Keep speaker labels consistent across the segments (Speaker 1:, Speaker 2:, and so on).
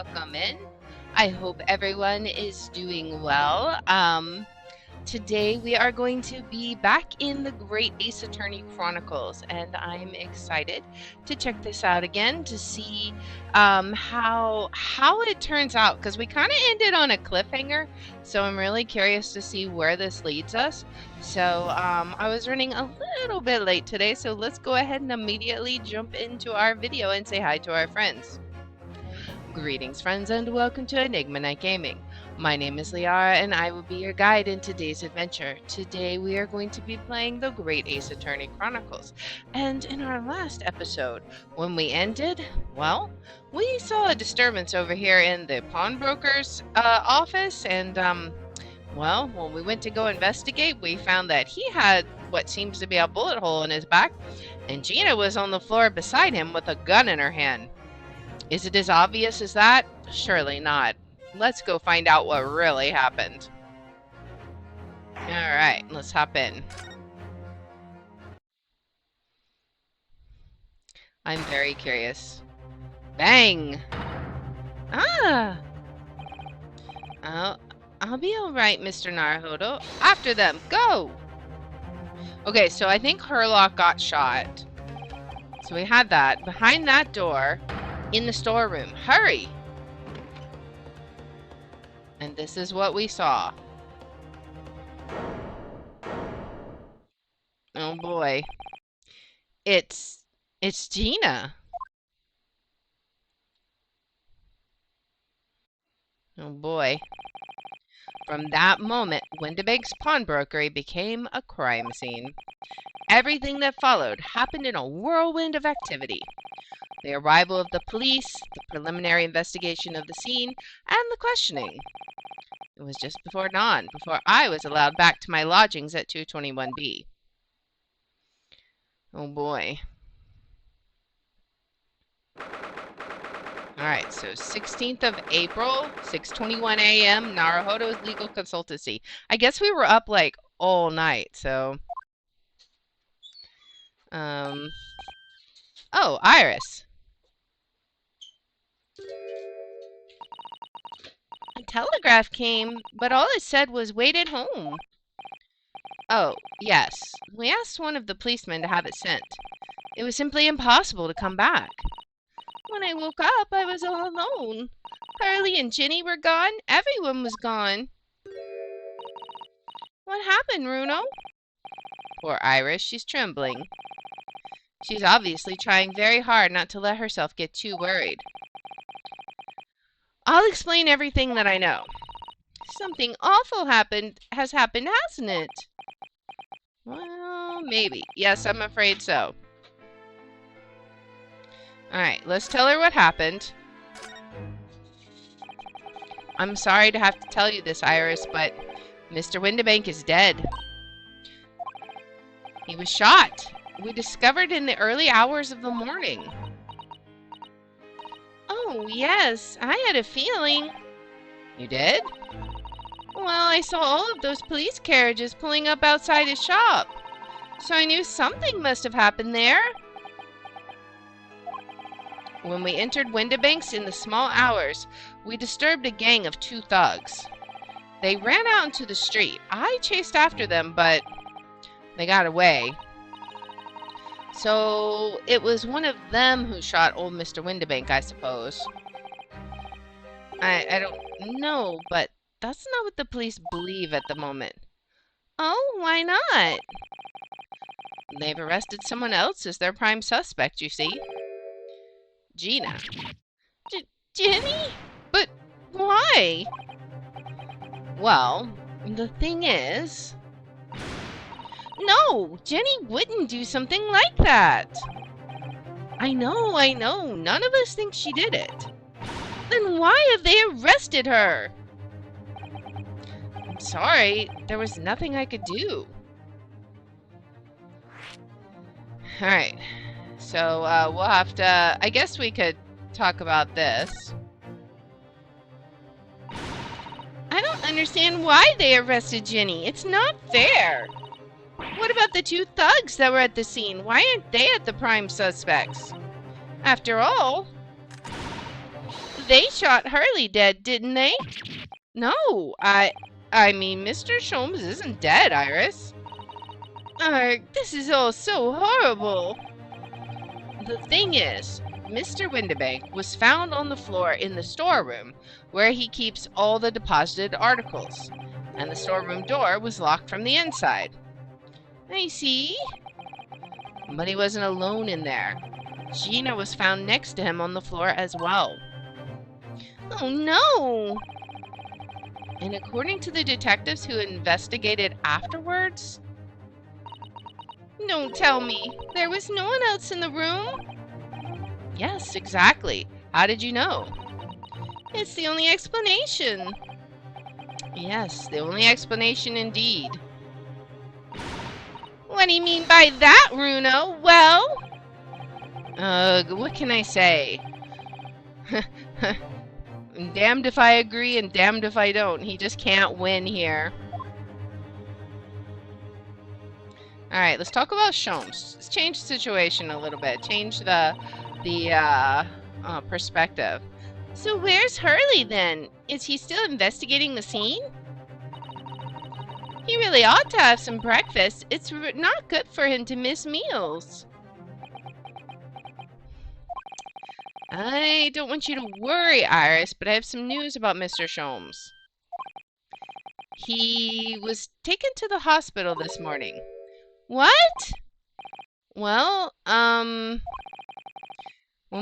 Speaker 1: welcome in. I hope everyone is doing well. Today we are going to be back in the Great Ace Attorney Chronicles, and I'm excited to check this out again to see how it turns out, because we kind of ended on a cliffhanger, so I'm really curious to see where this leads us. So I was running a little bit late today, so let's go ahead and immediately jump into our video and say hi to our friends. Greetings friends and welcome to Enigma Night Gaming. My name is Liara and I will be your guide in today's adventure. Today we are going to be playing the Great Ace Attorney Chronicles. And in our last episode, when we ended, well, we saw a disturbance over here in the pawnbroker's office, and well, when we went to go investigate, we found that he had what seems to be a bullet hole in his back, and Gina was on the floor beside him with a gun in her hand. Is it as obvious as that? Surely not. Let's go find out what really happened. Alright, let's hop in. I'm very curious. Bang! Ah! I'll be alright, Mr. Naruhodo. After them, go! Okay, so I think Herlock got shot. So we had that. Behind that door, in the storeroom. Hurry! And this is what we saw. Oh boy. It's Gina. Oh boy. From that moment, Windibank's pawnbrokery became a crime scene. Everything that followed happened in a whirlwind of activity. The arrival of the police, the preliminary investigation of the scene, and the questioning. It was just before dawn, before I was allowed back to my lodgings at 221B. Oh boy. Alright, so 16th of April, 6:21 a.m., Naruhodo's Legal Consultancy. I guess we were up like all night, so... Oh, Iris. A telegraph came, but all it said was wait at home. Oh, yes. We asked one of the policemen to have it sent. It was simply impossible to come back. When I woke up, I was all alone. Carly and Ginny were gone. Everyone was gone. What happened, Bruno? Poor Iris, she's trembling. She's obviously trying very hard not to let herself get too worried. I'll explain everything that I know. Something awful has happened, hasn't it? Well, maybe. Yes, I'm afraid so. Alright, let's tell her what happened. I'm sorry to have to tell you this, Iris, but Mr. Windibank is dead. He was shot. We discovered in the early hours of the morning. Oh, yes, I had a feeling. You did? Well, I saw all of those police carriages pulling up outside his shop, so I knew something must have happened there. When we entered Windibank's in the small hours, we disturbed a gang of 2 thugs. They ran out into the street. I chased after them, but they got away. So it was one of them who shot old Mr. Windibank, I suppose. I don't know, but that's not what the police believe at the moment. Oh, why not? They've arrested someone else as their prime suspect, you see. Gina. Jenny? But why? Well, the thing is... No, Jenny wouldn't do something like that. I know. None of us think she did it. Then why have they arrested her? I'm sorry, there was nothing I could do. Alright, so we'll have to... I guess we could talk about this. I don't understand why they arrested Jenny. It's not fair. What about the 2 thugs that were at the scene? Why aren't they at the prime suspects? After all, They shot Hurley dead, didn't they? No, I mean, Mr. Sholmes isn't dead, Iris. This is all so horrible. The thing is, Mr. Windibank was found on the floor in the storeroom, where he keeps all the deposited articles, and the storeroom door was locked from the inside. I see. But he wasn't alone in there. Gina was found next to him on the floor as well. Oh no! And according to the detectives who investigated afterwards... Don't tell me. There was no one else in the room? Yes, exactly. How did you know? It's the only explanation. Yes, the only explanation indeed. What do you mean by that, Runo? Well... what can I say? Damned if I agree and damned if I don't. He just can't win here. Alright, let's talk about Sholmes. Let's change the situation a little bit. Change the perspective. So where's Hurley then? Is he still investigating the scene? He really ought to have some breakfast. It's not good for him to miss meals. I don't want you to worry, Iris, but I have some news about Mr. Sholmes. He was taken to the hospital this morning. What? Well, when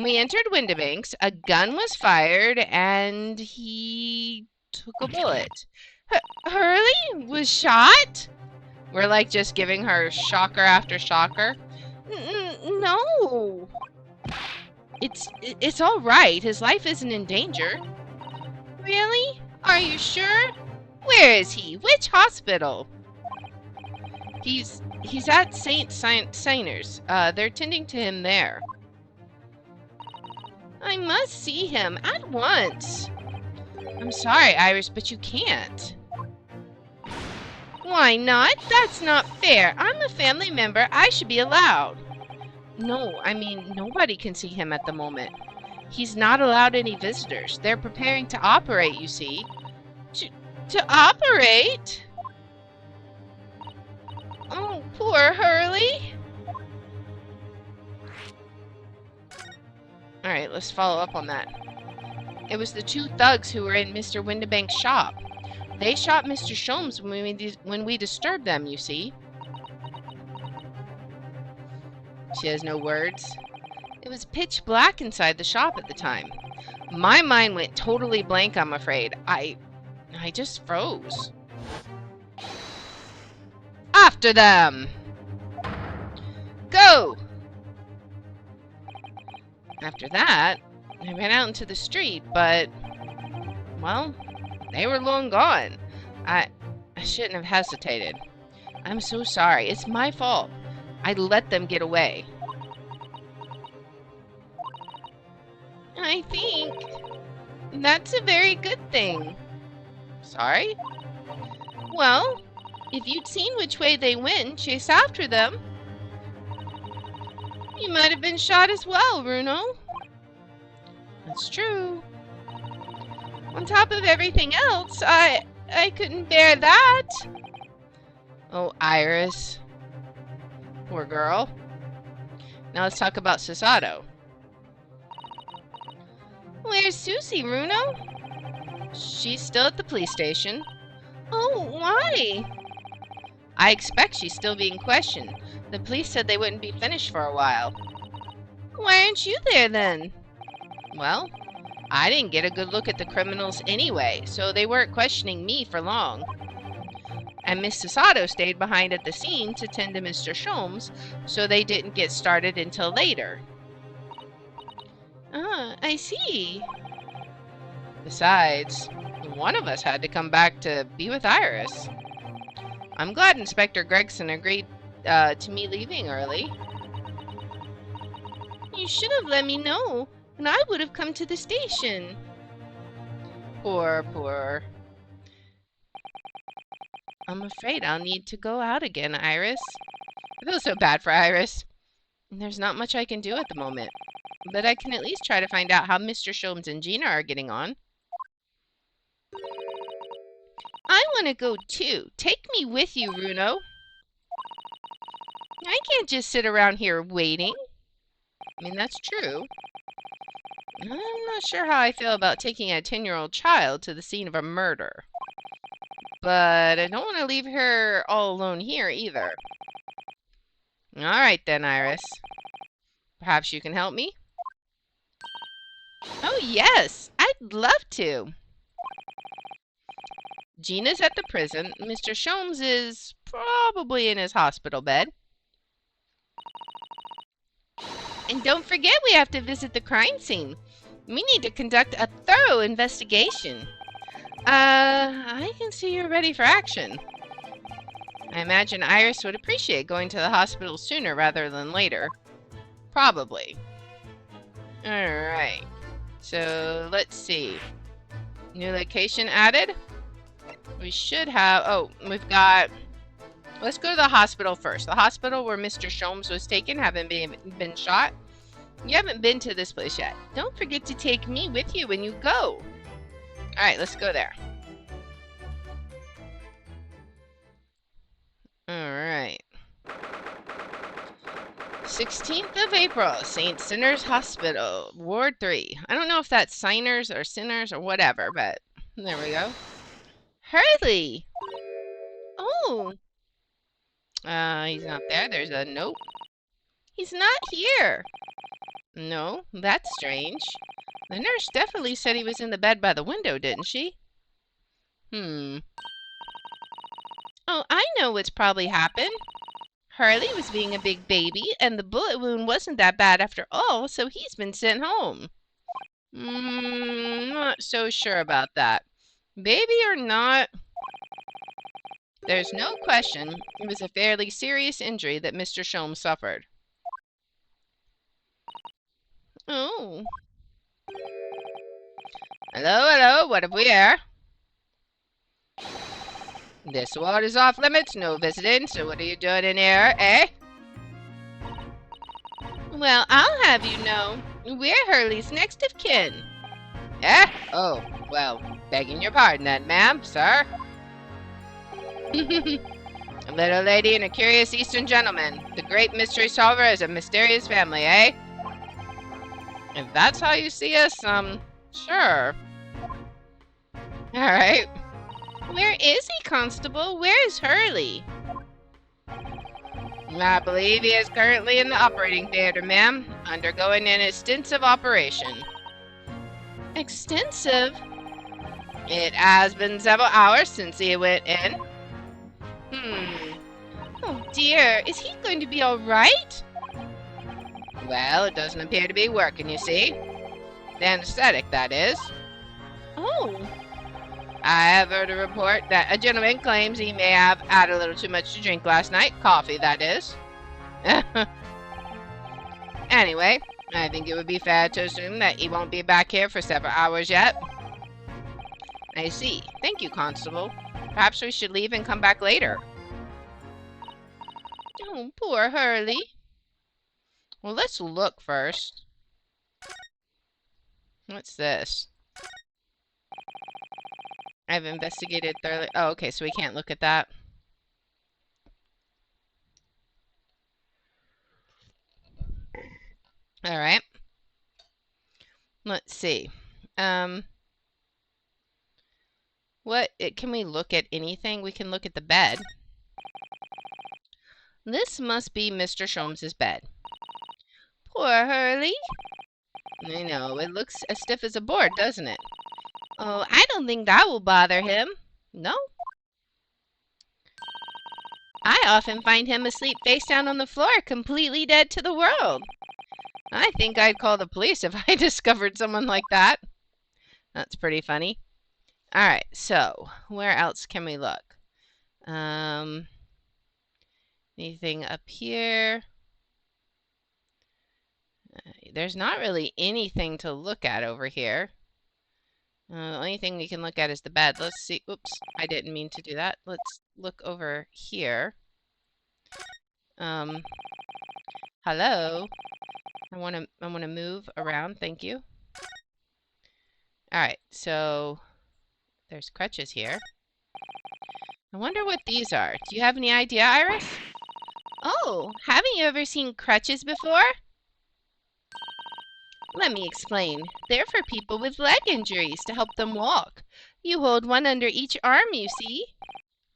Speaker 1: we entered Windibanks, a gun was fired and he took a bullet. Hurley was shot? We're like just giving her shocker after shocker. No. It's all right. His life isn't in danger. Really? Are you sure? Where is he? Which hospital? He's at St. Signers. They're tending to him there. I must see him at once. I'm sorry, Iris, but you can't. Why not? That's not fair. I'm a family member. I should be allowed. No, I mean, nobody can see him at the moment. He's not allowed any visitors. They're preparing to operate, you see. To operate? Oh, poor Hurley. Alright, let's follow up on that. It was the two thugs who were in Mr. Windibank's shop. They shot Mr. Sholmes when we disturbed them, you see. She has no words. It was pitch black inside the shop at the time. My mind went totally blank, I'm afraid. I just froze. After them! Go! After that, I ran out into the street, but, well, they were long gone. I shouldn't have hesitated. I'm so sorry. It's my fault. I let them get away. I think that's a very good thing. Sorry? Well, if you'd seen which way they went and chased after them, you might have been shot as well, Bruno. That's true. On top of everything else, I couldn't bear that. Oh, Iris. Poor girl. Now let's talk about Sasato. Where's Susie, Bruno? She's still at the police station. Oh, why? I expect she's still being questioned. The police said they wouldn't be finished for a while. Why aren't you there then? Well, I didn't get a good look at the criminals anyway, so they weren't questioning me for long. And Miss Sasato stayed behind at the scene to tend to Mr. Sholmes, so they didn't get started until later. Ah, I see. Besides, one of us had to come back to be with Iris. I'm glad Inspector Gregson agreed to me leaving early. You should have let me know, and I would have come to the station. Poor. I'm afraid I'll need to go out again, Iris. I feel so bad for Iris. There's not much I can do at the moment. but I can at least try to find out how Mr. Sholmes and Gina are getting on. I want to go too. Take me with you, Runo. I can't just sit around here waiting. I mean, that's true. I'm not sure how I feel about taking a 10-year-old child to the scene of a murder. But I don't want to leave her all alone here either. All right then, Iris. Perhaps you can help me? Oh, yes. I'd love to. Gina's at the prison. Mr. Sholmes is probably in his hospital bed. And don't forget we have to visit the crime scene. We need to conduct a thorough investigation. I can see you're ready for action. I imagine Iris would appreciate going to the hospital sooner rather than later. Probably. Alright. So, let's see. New location added? We should have... Oh, we've got... Let's go to the hospital first. The hospital where Mr. Sholmes was taken, having been shot. You haven't been to this place yet. Don't forget to take me with you when you go. Alright, let's go there. Alright. 16th of April, St. Sinners Hospital, Ward 3. I don't know if that's signers or sinners or whatever, but there we go. Hurley! Oh! He's not there. There's a note. He's not here. No, that's strange. The nurse definitely said he was in the bed by the window, didn't she? Oh, I know what's probably happened. Hurley was being a big baby, and the bullet wound wasn't that bad after all, so he's been sent home. Not so sure about that. Baby or not, there's no question it was a fairly serious injury that Mr. Sholmes suffered. Oh. Hello, what have we here? This ward is off limits, no visiting, so what are you doing in here, eh? Well, I'll have you know, we're Hurley's next of kin. Eh? Oh, well, begging your pardon then, ma'am, sir. A little lady and a curious Eastern gentleman. The great mystery solver is a mysterious family, eh? If that's how you see us, sure. Alright. Where is he, Constable? Where is Hurley? I believe he is currently in the operating theater, ma'am, undergoing an extensive operation. Extensive? It has been several hours since he went in. Oh dear, is he going to be alright? Well, it doesn't appear to be working, you see. The anesthetic, that is. Oh. I have heard a report that a gentleman claims he may have had a little too much to drink last night. Coffee, that is. Anyway, I think it would be fair to assume that he won't be back here for several hours yet. I see. Thank you, Constable. Perhaps we should leave and come back later. Oh, poor Hurley. Well, let's look first. What's this? I've investigated thoroughly. Oh, okay, so we can't look at that. Alright. Let's see. Can we look at anything? We can look at the bed. This must be Mr. Sholmes' bed. Poor Hurley. I know, it looks as stiff as a board, doesn't it? Oh, I don't think that will bother him. No? I often find him asleep face down on the floor, completely dead to the world. I think I'd call the police if I discovered someone like that. That's pretty funny. Alright, so, where else can we look? Anything up here? There's not really anything to look at over here. The only thing we can look at is the bed. Let's see. Oops, I didn't mean to do that. Let's look over here. Hello? I want to move around. Thank you. All right. So there's crutches here. I wonder what these are. Do you have any idea, Iris? Oh, haven't you ever seen crutches before? Let me explain. They're for people with leg injuries to help them walk. You hold one under each arm, you see.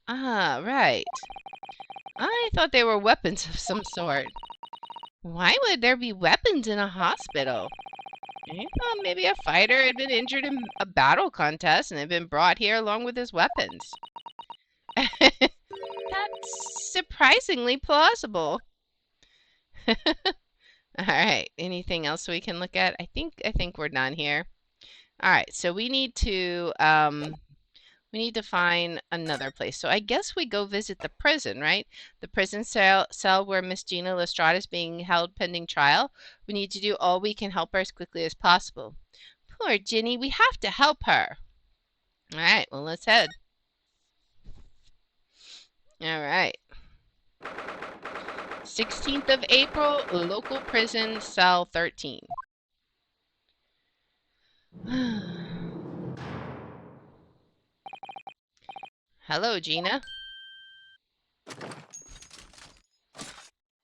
Speaker 1: Ah, right. I thought they were weapons of some sort. Why would there be weapons in a hospital? I thought maybe a fighter had been injured in a battle contest and had been brought here along with his weapons. That's surprisingly plausible. All right, anything else we can look at? I think we're done here. All right, so we need to find another place. So I guess we go visit the prison, right? The prison cell where Miss Gina Lestrade is being held pending trial. We need to do all we can help her as quickly as possible. Poor Ginny, we have to help her. All right, well, let's head. All right. 16th of April, local prison, cell 13. Hello, Gina.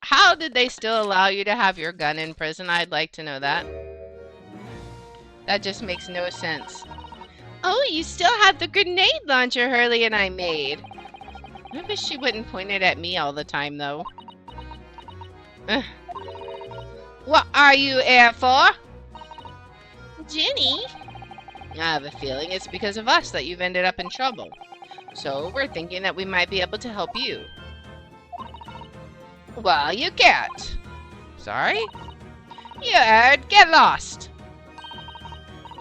Speaker 1: How did they still allow you to have your gun in prison? I'd like to know that. That just makes no sense. Oh, you still have the grenade launcher Hurley and I made. I wish she wouldn't point it at me all the time, though. What are you here for? Ginny? I have a feeling it's because of us that you've ended up in trouble. So we're thinking that we might be able to help you. Well, you can't. Sorry? You heard. Get lost.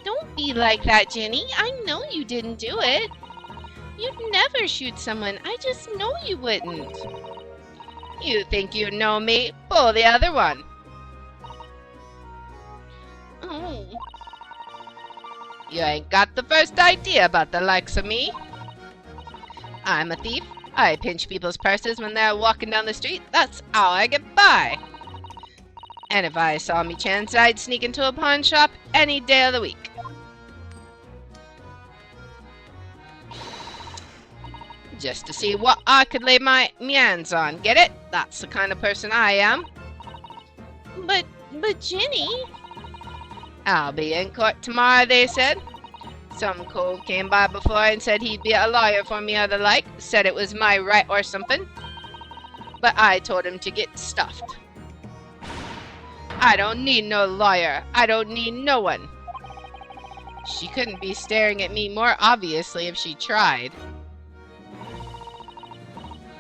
Speaker 1: Don't be like that, Ginny. I know you didn't do it. You'd never shoot someone. I just know you wouldn't. You think you know me? Pull the other one. Oh. You ain't got the first idea about the likes of me. I'm a thief. I pinch people's purses when they're walking down the street. That's how I get by. And if I saw me chance, I'd sneak into a pawn shop any day of the week. Just to see what I could lay my hands on. Get it? That's the kind of person I am. But Ginny... I'll be in court tomorrow, they said. Some cove came by before and said he'd be a lawyer for me or the like. Said it was my right or something. But I told him to get stuffed. I don't need no lawyer. I don't need no one. She couldn't be staring at me more obviously if she tried.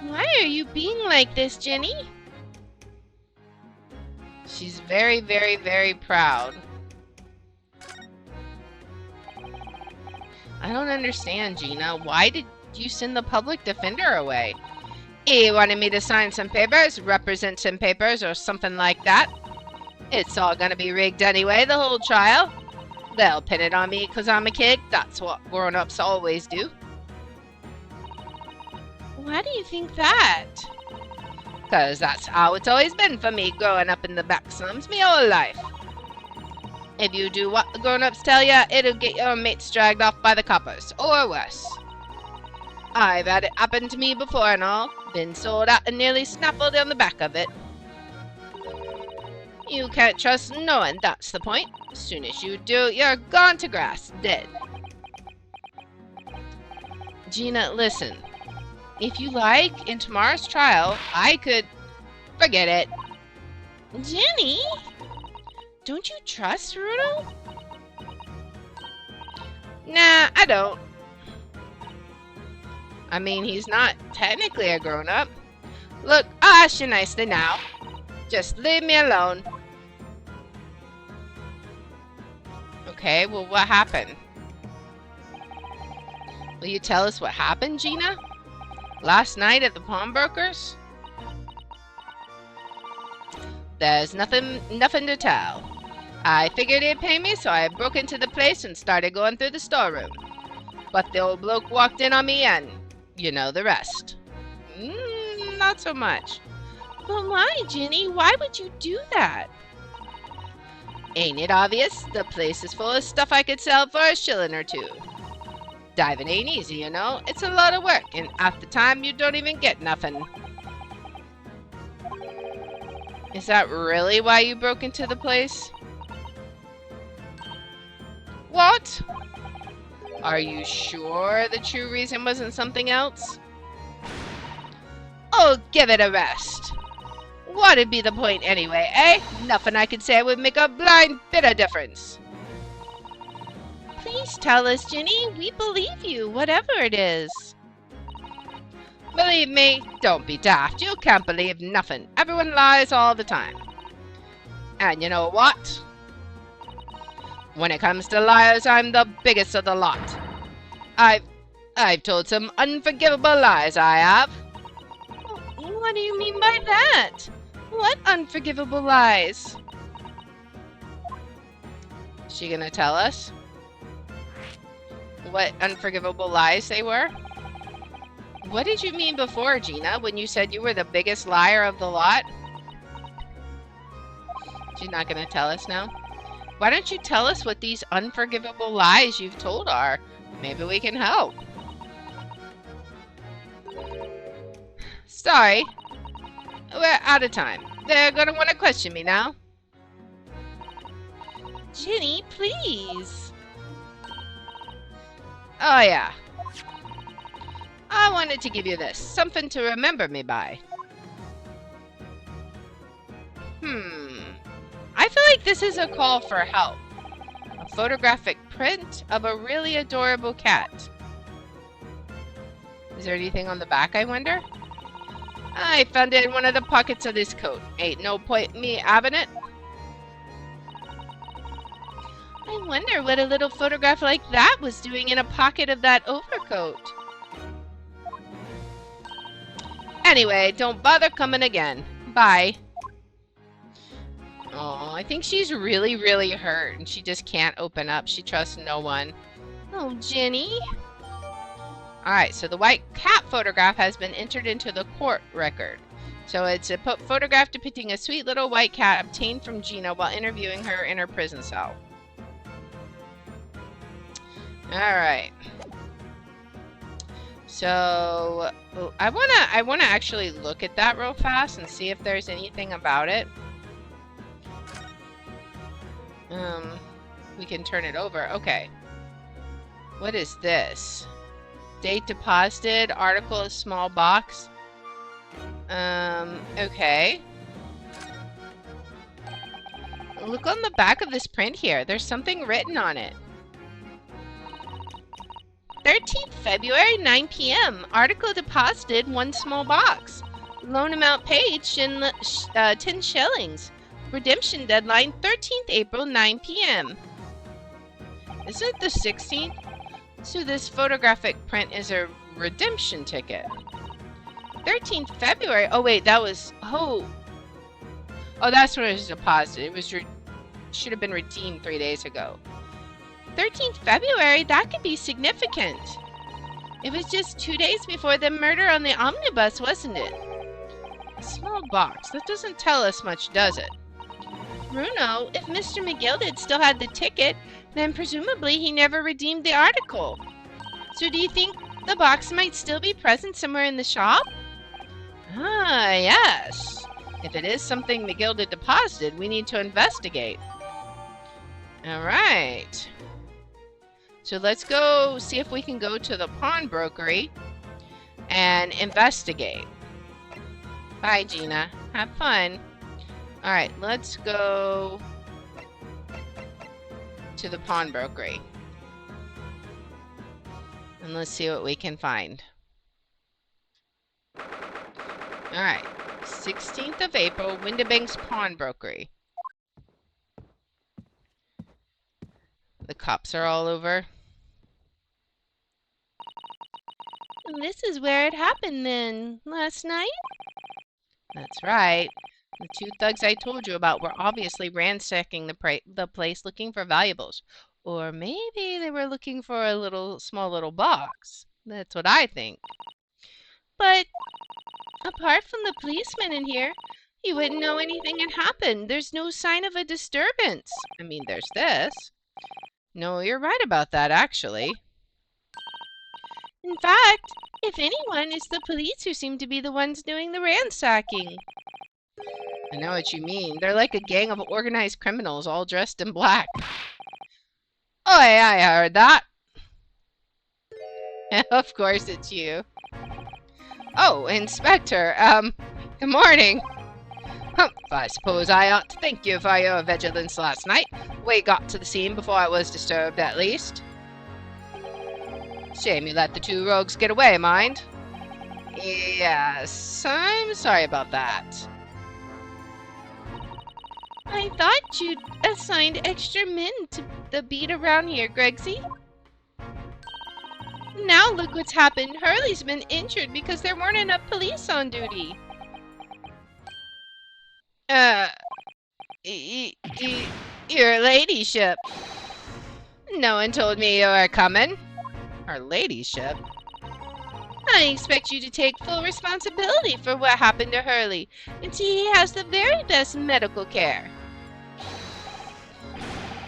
Speaker 1: Why are you being like this, Ginny? She's very, very, very proud. I don't understand, Gina. Why did you send the public defender away? He wanted me to sign some papers, represent some papers, or something like that. It's all gonna be rigged anyway, the whole trial. They'll pin it on me because I'm a kid. That's what grown-ups always do. Why do you think that? Because that's how it's always been for me growing up in the back slums me whole life. If you do what the grown-ups tell ya, it'll get your mates dragged off by the coppers, or worse. I've had it happen to me before and all. Been sold out and nearly snaffled on the back of it. You can't trust no one, that's the point. As soon as you do, you're gone to grass, dead. Gina, listen. If you like, in tomorrow's trial, I could... Forget it. Ginny? Don't you trust Rudo? Nah, I don't. I mean, he's not technically a grown-up. Look, I'll ask you nicely now. Just leave me alone. Okay, well, what happened? Will you tell us what happened, Gina? Last night at the pawnbrokers? There's nothing to tell. I figured he'd pay me, so I broke into the place and started going through the storeroom. But the old bloke walked in on me and you know the rest. Not so much. But why, Ginny? Why would you do that? Ain't it obvious? The place is full of stuff I could sell for a shilling or two. Diving ain't easy, you know. It's a lot of work, and half the time you don't even get nothing. Is that really why you broke into the place? What? Are you sure the true reason wasn't something else? Oh, give it a rest. What'd be the point anyway, eh? Nothing I could say would make a blind bit of difference. Please tell us, Ginny. We believe you, whatever it is. Believe me, don't be daft. You can't believe nothing. Everyone lies all the time. And you know what? When it comes to liars, I'm the biggest of the lot. I've told some unforgivable lies, I have. What do you mean by that? What unforgivable lies? Is she gonna tell us what unforgivable lies they were? What did you mean before, Gina, when you said you were the biggest liar of the lot? She's not gonna tell us now? Why don't you tell us what these unforgivable lies you've told are? Maybe we can help. Sorry. We're out of time. They're gonna want to question me now. Ginny, please. Oh, yeah. I wanted to give you this. Something to remember me by. I feel like this is a call for help. A photographic print of a really adorable cat. Is there anything on the back, I wonder? I found it in one of the pockets of this coat. Ain't no point me having it. I wonder what a little photograph like that was doing in a pocket of that overcoat. Anyway, don't bother coming again. Bye. Oh, I think she's really, really hurt and she just can't open up. She trusts no one. Oh, Ginny. Alright, so the white cat photograph has been entered into the court record. So it's a photograph depicting a sweet little white cat obtained from Gina while interviewing her in her prison cell. Alright. So I wanna actually look at that real fast and see if there's anything about it. We can turn it over. Okay. What is this? Date deposited, article is small box. Okay. Look on the back of this print here. There's something written on it. 13th February, 9 p.m. Article deposited, 1 small box. Loan amount paid, 10 shillings. Redemption deadline, 13th April, 9 p.m. Is it the 16th? So this photographic print is a redemption ticket. 13th February. Oh wait, that was oh, that's when it was deposited. It was should have been redeemed 3 days ago. 13th February. That could be significant. It was just 2 days before the murder on the omnibus, wasn't it? A small box. That doesn't tell us much, does it? Bruno, if Mr. McGilded still had the ticket, then presumably he never redeemed the article. So do you think the box might still be present somewhere in the shop? Ah, yes. If it is something McGilded deposited, we need to investigate. Alright. So let's go see if we can go to the pawnbrokery and investigate. Bye, Gina. Have fun. Alright, let's go to the pawnbrokery. And let's see what we can find. Alright, 16th of April, Windibank's pawnbrokery. The cops are all over. This is where it happened then, last night? That's right. The 2 thugs I told you about were obviously ransacking the place looking for valuables. Or maybe they were looking for a small little box. That's what I think. But apart from the policemen in here, You wouldn't know anything had happened. There's no sign of a disturbance. I mean, there's this. No, you're right about that, actually. In fact, if anyone, it's the police who seem to be the ones doing the ransacking. I know what you mean. They're like a gang of organized criminals all dressed in black. Oh, I heard that. Of course it's you. Oh, Inspector, good morning. I suppose I ought to thank you for your vigilance last night. We got to the scene before I was disturbed, at least. Shame you let the two rogues get away, mind? Yes, I'm sorry about that. I thought you'd assigned extra men to the beat around here, Gregsy. Now look what's happened. Hurley's been injured because there weren't enough police on duty. Your ladyship. No one told me you were coming. Her ladyship? I expect you to take full responsibility for what happened to Hurley and see he has the very best medical care.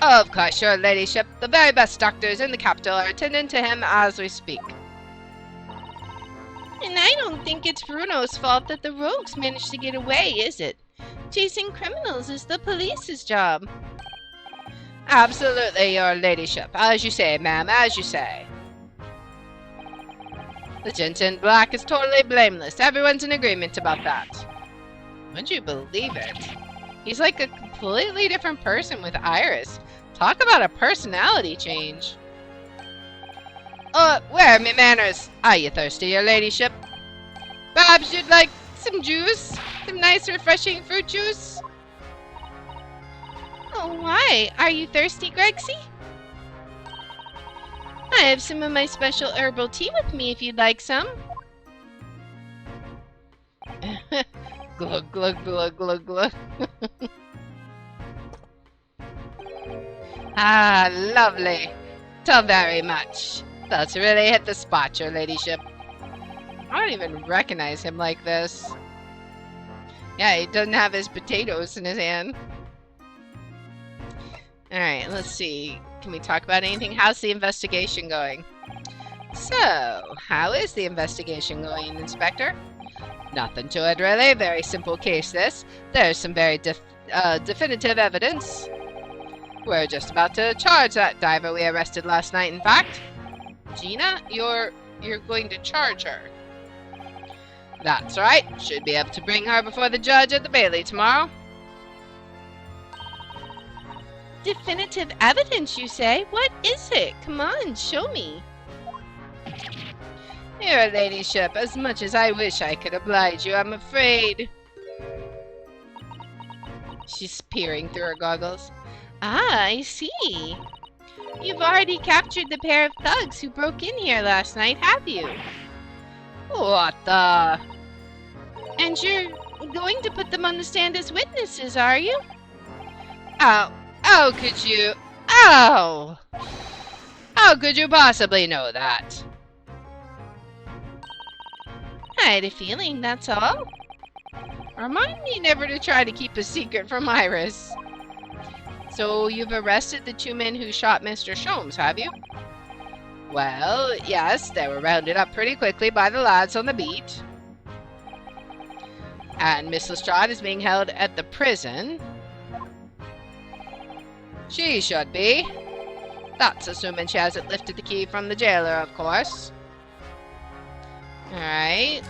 Speaker 1: Of course, your ladyship. The very best doctors in the capital are attending to him as we speak. And I don't think it's Bruno's fault that the rogues managed to get away, is it? Chasing criminals is the police's job. Absolutely, your ladyship. As you say, ma'am, as you say. The gent in black is totally blameless. Everyone's in agreement about that. Would you believe it? He's like a completely different person with Iris. Talk about a personality change. Where are my manners? Are you thirsty, your ladyship? Perhaps you'd like some juice? Some nice refreshing fruit juice? Oh, why? Are you thirsty, Gregsy? I have some of my special herbal tea with me if you'd like some. Glug, glug, glug, glug, glug. Ah, lovely. So very much. That's really hit the spot, your ladyship. I don't even recognize him like this. Yeah, he doesn't have his potatoes in his hand. Alright, let's see. Can we talk about anything? How's the investigation going? So, how is the investigation going, Inspector? Nothing to it, really. Very simple case, this. There's some very definitive evidence. We're just about to charge that diver we arrested last night, in fact. Gina, you're going to charge her. That's right. Should be able to bring her before the judge at the Bailey tomorrow. Definitive evidence, you say? What is it? Come on, show me. Your ladyship, as much as I wish I could oblige you, I'm afraid. She's peering through her goggles. Ah, I see. You've already captured the pair of thugs who broke in here last night, have you? What the? And you're going to put them on the stand as witnesses, are you? Oh, how could you? Oh! How could you possibly know that? I had a feeling, that's all. Remind me never to try to keep a secret from Iris. So you've arrested the two men who shot Mr. Sholmes, have you? Well, yes, they were rounded up pretty quickly by the lads on the beat. And Miss Lestrade is being held at the prison. She should be. That's assuming she hasn't lifted the key from the jailer, of course. Alright.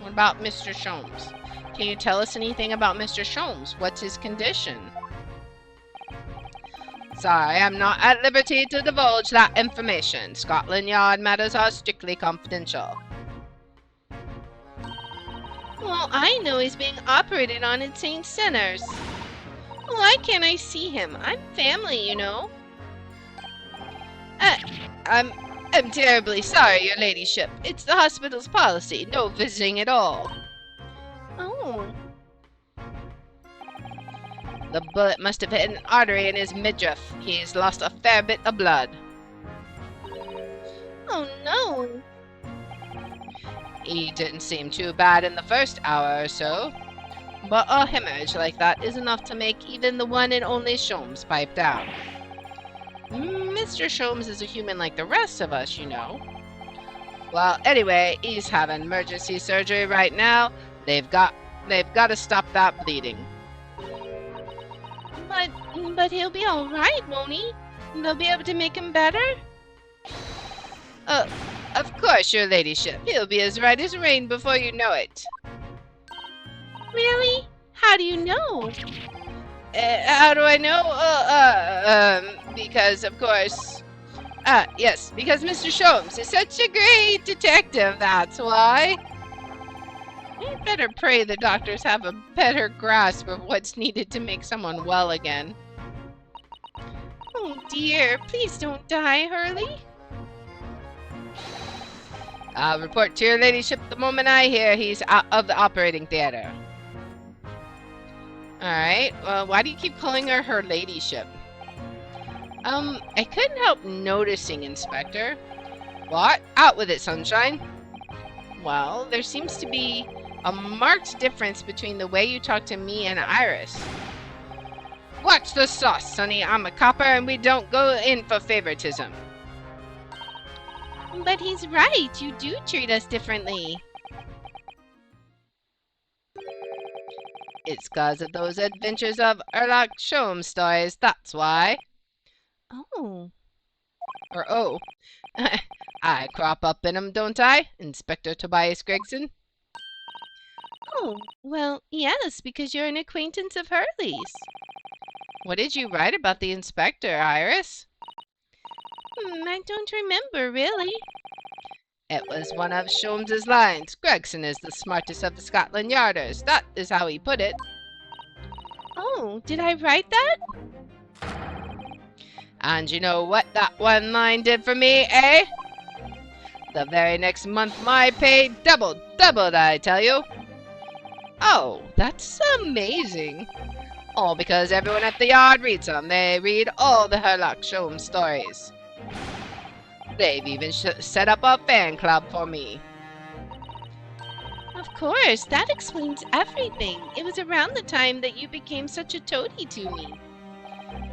Speaker 1: What about Mr. Sholmes? Can you tell us anything about Mr. Sholmes? What's his condition? Sorry, I'm not at liberty to divulge that information. Scotland Yard matters are strictly confidential. Well, I know he's being operated on in St. Sinners. Why can't I see him? I'm family, you know. I'm terribly sorry, your ladyship. It's the hospital's policy. No visiting at all. Oh. The bullet must have hit an artery in his midriff. He's lost a fair bit of blood. Oh no. He didn't seem too bad in the first hour or so. But a hemorrhage like that is enough to make even the one and only Sholmes pipe down. Mr. Sholmes is a human like the rest of us, you know. Well, anyway, he's having emergency surgery right now. They've got to stop that bleeding. But he'll be all right, won't he? They'll be able to make him better? Of course, your ladyship. He'll be as right as rain before you know it. Really? How do you know? How do I know? Because, of course... yes, because Mr. Sholmes is such a great detective, that's why. I'd better pray the doctors have a better grasp of what's needed to make someone well again. Oh dear, please don't die, Hurley. I'll report to your ladyship the moment I hear he's out of the operating theater. Alright, well, why do you keep calling her ladyship? I couldn't help noticing, Inspector. What? Out with it, Sunshine. Well, there seems to be a marked difference between the way you talk to me and Iris. Watch the sauce, Sonny. I'm a copper and we don't go in for favoritism. But he's right. You do treat us differently. It's 'cause of those adventures of Sherlock Sholmes stories, that's why. Oh. Or oh. I crop up in 'em, don't I, Inspector Tobias Gregson? Oh, well, yes, because you're an acquaintance of Hurley's. What did you write about the inspector, Iris? I don't remember, really. It was one of Sholmes's lines. Gregson is the smartest of the Scotland Yarders. That is how he put it. Oh, did I write that? And you know what that one line did for me, eh? The very next month my pay doubled, I tell you. Oh, that's amazing. All because everyone at the yard reads them. They read all the Sherlock Sholmes stories. They've even set up a fan club for me. Of course, that explains everything. It was around the time that you became such a toady to me.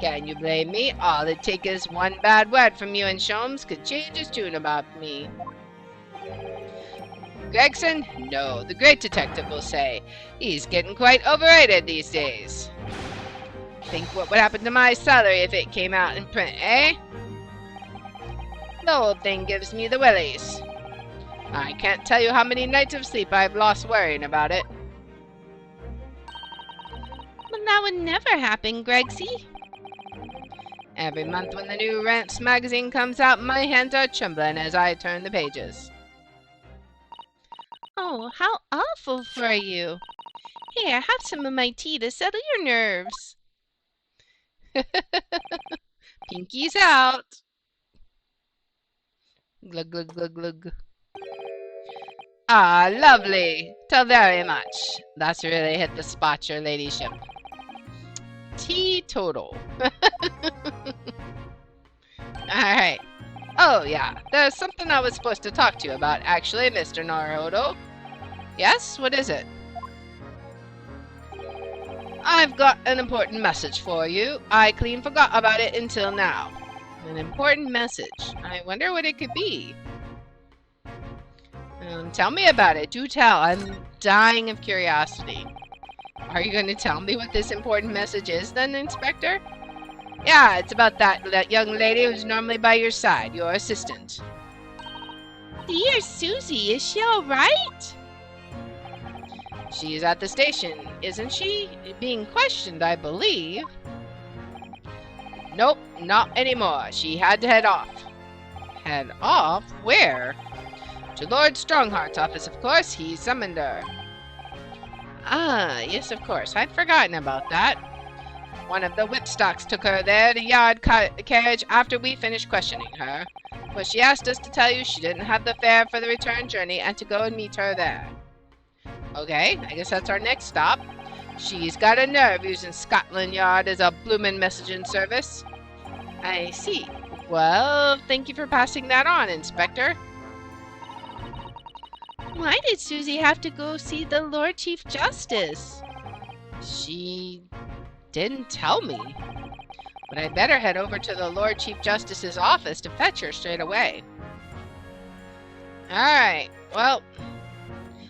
Speaker 1: Can you blame me? All it takes is one bad word from you and Sholmes could change his tune about me. Gregson? No, the great detective will say. He's getting quite overrated these days. Think what would happen to my salary if it came out in print, eh? The old thing gives me the willies. I can't tell you how many nights of sleep I've lost worrying about it. But that would never happen, Gregsy. Every month when the new Rants magazine comes out, my hands are trembling as I turn the pages. Oh, how awful for you. Here, have some of my tea to settle your nerves. Pinky's out. Glug, glug, glug, glug. Ah, lovely. So very much. That's really hit the spot, your ladyship. Teetotal. Alright. Oh, yeah. There's something I was supposed to talk to you about, actually, Mr. Naruhodo. Yes? What is it? I've got an important message for you. I clean forgot about it until now. An important message. I wonder what it could be. Tell me about it. Do tell. I'm dying of curiosity. Are you going to tell me what this important message is then, Inspector? Yeah, it's about that young lady who's normally by your side, your assistant. Dear Susie, is she all right? She's at the station, isn't she? Being questioned, I believe. Nope, not anymore. She had to head off. Head off? Where? To Lord Strongheart's office, of course. He summoned her. Ah, yes, of course. I'd forgotten about that. One of the whipstocks took her there, the yard carriage, after we finished questioning her. But she asked us to tell you she didn't have the fare for the return journey and to go and meet her there. Okay, I guess that's our next stop. She's got a nerve using Scotland Yard as a bloomin' messaging service. I see. Well, thank you for passing that on, Inspector. Why did Susie have to go see the Lord Chief Justice? She didn't tell me. But I'd better head over to the Lord Chief Justice's office to fetch her straight away. Alright, well,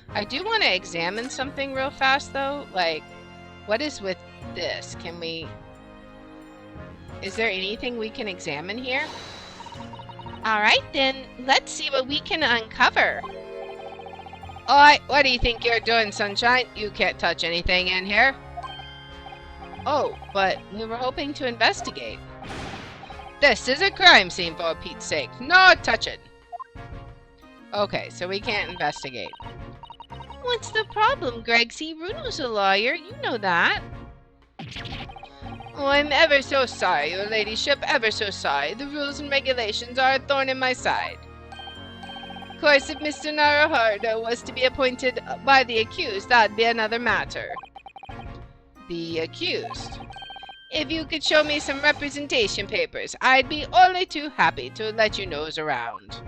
Speaker 1: I do want to examine something real fast, though. Like, what is with this? Can we... Is there anything we can examine here? Alright, then, let's see what we can uncover. Alright, what do you think you're doing, Sunshine? You can't touch anything in here. Oh, but we were hoping to investigate. This is a crime scene, for Pete's sake. No touching. Okay, so we can't investigate. What's the problem, Gregsy? Bruno's a lawyer, you know that. Oh, I'm ever so sorry, your ladyship, ever so sorry. The rules and regulations are a thorn in my side. Of course, if Mr. Naruhodo was to be appointed by the accused, that'd be another matter. The accused. If you could show me some representation papers, I'd be only too happy to let you nose around.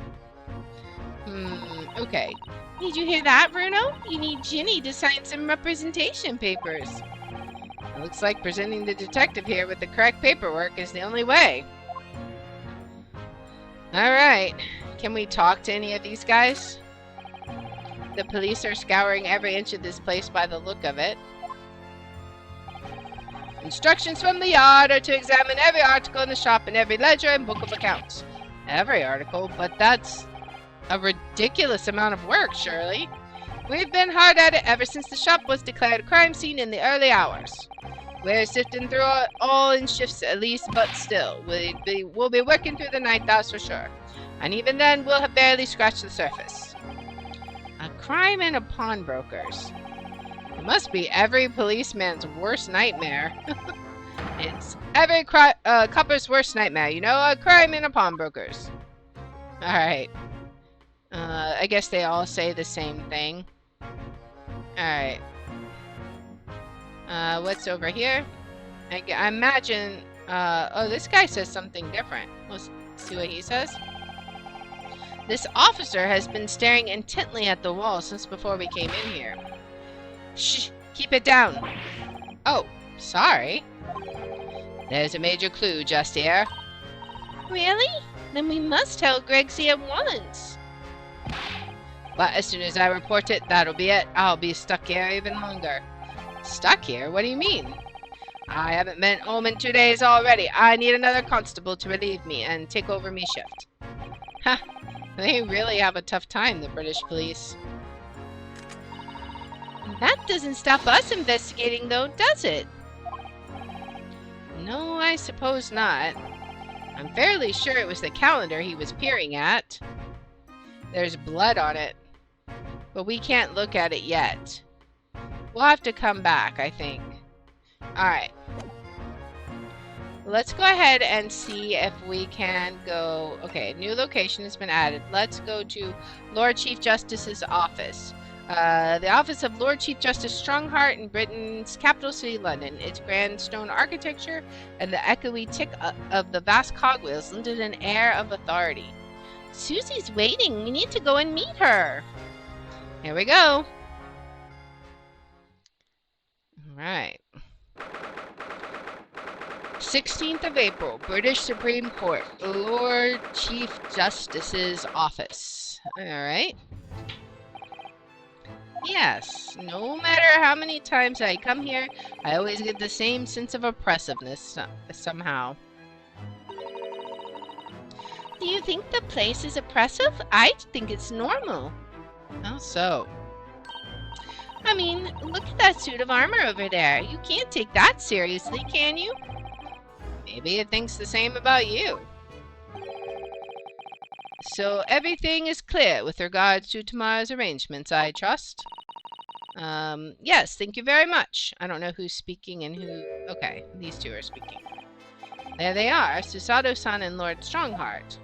Speaker 1: Okay. Did you hear that, Bruno? You need Ginny to sign some representation papers. It looks like presenting the detective here with the correct paperwork is the only way. Alright. Can we talk to any of these guys? The police are scouring every inch of this place by the look of it. Instructions from the yard are to examine every article in the shop and every ledger and book of accounts. Every article? But that's a ridiculous amount of work, surely. We've been hard at it ever since the shop was declared a crime scene in the early hours. We're sifting through it all in shifts at least, but still, we'll be working through the night, that's for sure. And even then, we'll have barely scratched the surface. A crime and a pawnbroker's. It must be every policeman's worst nightmare. It's every copper's worst nightmare, you know? A crime and a pawnbroker's. Alright. I guess they all say the same thing. Alright. What's over here? I imagine... oh, this guy says something different. Let's see what he says. This officer has been staring intently at the wall since before we came in here. Shh! Keep it down! Oh, sorry. There's a major clue just here. Really? Then we tell Gregsy at once. But as soon as I report it, that'll be it. I'll be stuck here even longer. Stuck here? What do you mean? I haven't been home in 2 days already. I need another constable to relieve me and take over me shift. Ha! They really have a tough time, the British police. That doesn't stop us investigating, though, does it? No, I suppose not. I'm fairly sure it was the calendar he was peering at. There's blood on it. But we can't look at it yet. We'll have to come back, I think. Alright. Let's go ahead and see if we can go... Okay, new location has been added. Let's go to Lord Chief Justice's office. The office of Lord Chief Justice Strongheart in Britain's capital city, London. Its grand stone architecture and the echoey tick of the vast cogwheels lended an air of authority. Susie's waiting. We need to go and meet her. Here we go. Alright. 16th of April, British Supreme Court, Lord Chief Justice's office. Alright. Yes, no matter how many times I come here, I always get the same sense of oppressiveness somehow. Do you think the place is oppressive? I think it's normal. How so? I mean, look at that suit of armor over there. You can't take that seriously, can you? Maybe it thinks the same about you. So everything is clear with regards to tomorrow's arrangements, I trust? Yes, thank you very much. I don't know who's speaking and who... Okay, these two are speaking. There they are, Susato-san and Lord Strongheart.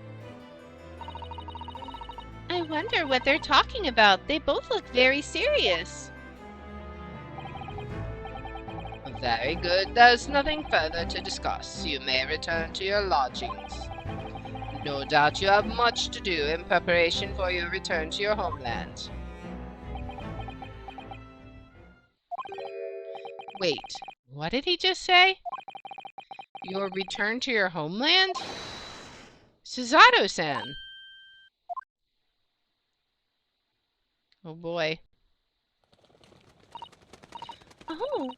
Speaker 1: I wonder what they're talking about. They both look very serious. Very good. There's nothing further to discuss. You may return to your lodgings. No doubt you have much to do in preparation for your return to your homeland. Wait, what did he just say? Your return to your homeland? Suzato-san! Oh boy.
Speaker 2: Oh,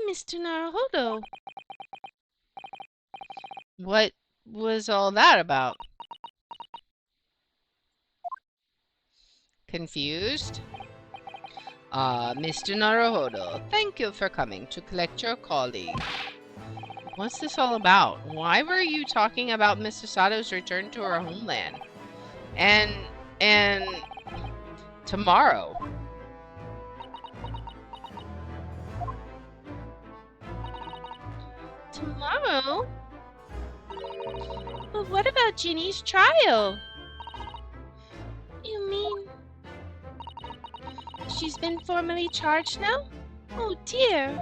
Speaker 2: Mr. Naruhodo.
Speaker 1: What was all that about? Confused? Mr. Naruhodo, thank you for coming to collect your colleague. What's this all about? Why were you talking about Miss Sato's return to her homeland? And tomorrow.
Speaker 2: Tomorrow? But what about Ginny's trial? You mean she's been formally charged now? Oh dear.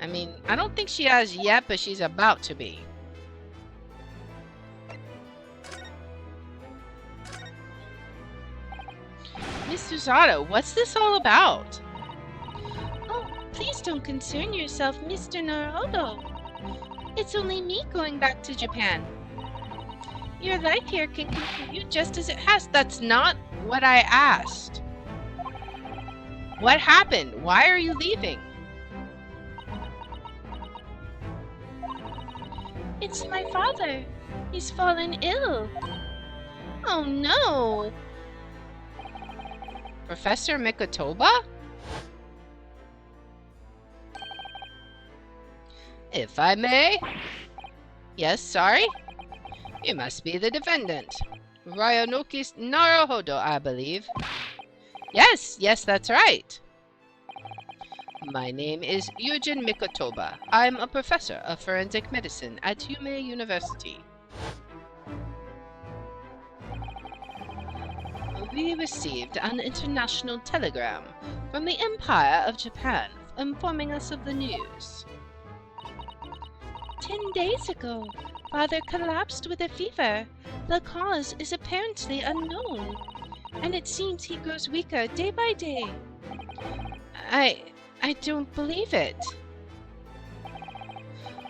Speaker 1: I mean, I don't think she has yet, but she's about to be. Miss Susato, what's this all about?
Speaker 2: Oh, please don't concern yourself, Mr. Naruhodo. It's only me going back to Japan. Your life here can continue just as it has.
Speaker 1: That's not what I asked. What happened? Why are you leaving?
Speaker 2: It's my father. He's fallen ill. Oh no!
Speaker 1: Professor Mikotoba? If I may? Yes, sorry? You must be the defendant. Ryanoki Naruhodo, I believe. Yes, that's right. My name is Yujin Mikotoba. I'm a professor of forensic medicine at Yume University. We received an international telegram from the Empire of Japan informing us of the news.
Speaker 2: 10 days ago, father collapsed with a fever. The cause is apparently unknown, and it seems he grows weaker day by day.
Speaker 1: I don't believe it.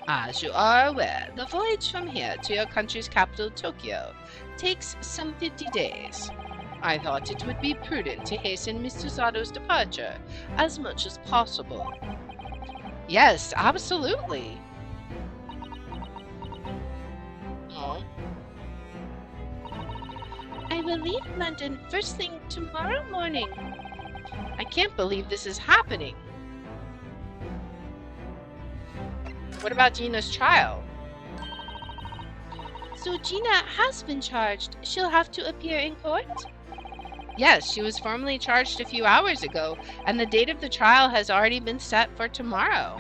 Speaker 1: As you are aware, the voyage from here to your country's capital, Tokyo, takes some 50 days. I thought it would be prudent to hasten Mr. Sato's departure as much as possible. Yes, absolutely. Oh.
Speaker 2: I will leave London first thing tomorrow morning.
Speaker 1: I can't believe this is happening. What about Gina's trial?
Speaker 2: So Gina has been charged. She'll have to appear in court?
Speaker 1: Yes, she was formally charged a few hours ago, and the date of the trial has already been set for tomorrow.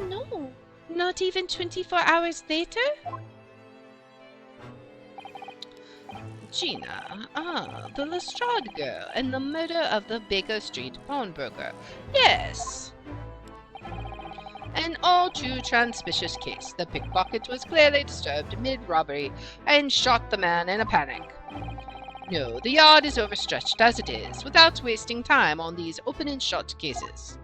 Speaker 2: No, not even 24 hours later?
Speaker 1: Gina, the Lestrade girl, and the murder of the Baker Street pawnbroker. Yes. An all too transpicious case. The pickpocket was clearly disturbed mid-robbery and shot the man in a panic. No, the yard is overstretched as it is, without wasting time on these open and shut cases.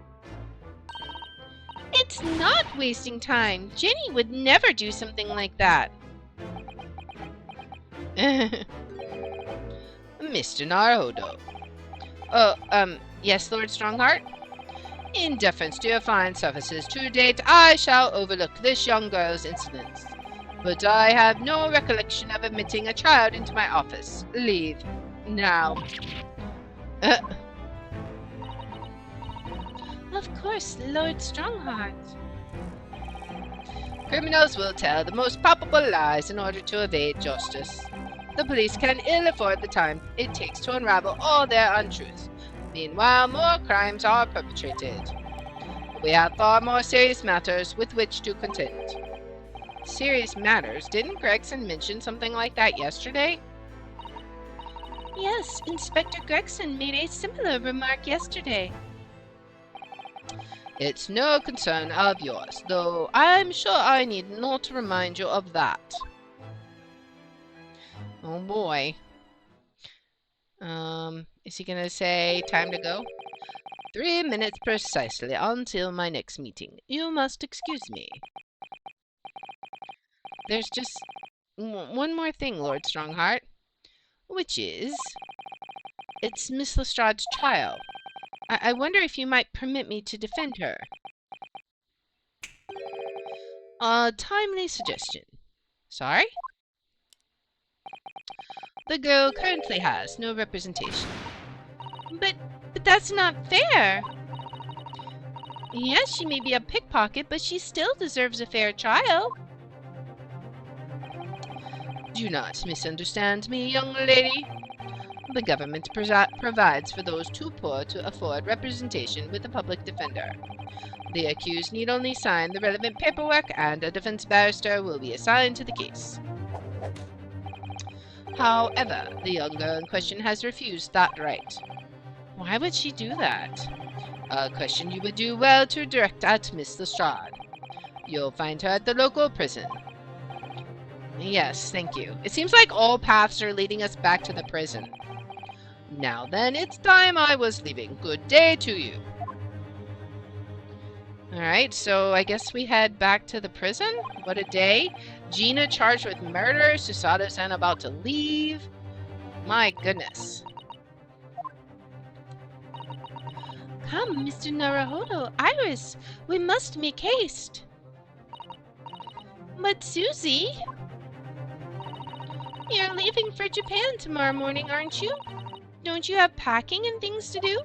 Speaker 2: It's not wasting time. Jenny would never do something like that.
Speaker 1: Mr. Naruhodo. Oh, yes, Lord Strongheart? In deference to your fine services to date, I shall overlook this young girl's incidents. But I have no recollection of admitting a child into my office. Leave. Now.
Speaker 2: Of course, Lord Strongheart.
Speaker 1: Criminals will tell the most palpable lies in order to evade justice. The police can ill afford the time it takes to unravel all their untruths. Meanwhile, more crimes are perpetrated. We have far more serious matters with which to contend. Serious matters? Didn't Gregson mention something like that yesterday?
Speaker 2: Yes, Inspector Gregson made a similar remark yesterday.
Speaker 1: It's no concern of yours, though I'm sure I need not remind you of that. Oh boy. Is he gonna say time to go? 3 minutes precisely until my next meeting. You must excuse me. There's just one more thing, Lord Strongheart, which is it's Miss Lestrade's child. I wonder if you might permit me to defend her. A timely suggestion. Sorry? The girl currently has no representation.
Speaker 2: But that's not fair. Yes, she may be a pickpocket, but she still deserves a fair trial.
Speaker 1: Do not misunderstand me, young lady. The government provides for those too poor to afford representation with a public defender. The accused need only sign the relevant paperwork, and a defense barrister will be assigned to the case. However, the young girl in question has refused that right.
Speaker 2: Why would she do that?
Speaker 1: A question you would do well to direct at Miss Lestrade. You'll find her at the local prison. Yes, thank you. It seems like all paths are leading us back to the prison. Now then, it's time I was leaving. Good day to you. Alright, so I guess we head back to the prison? What a day. Gina charged with murder. Susato-san about to leave. My goodness.
Speaker 2: Come, Mr. Naruhodo, Iris, we must make haste. But Susie, you're leaving for Japan tomorrow morning, aren't you? Don't you have packing and things to do?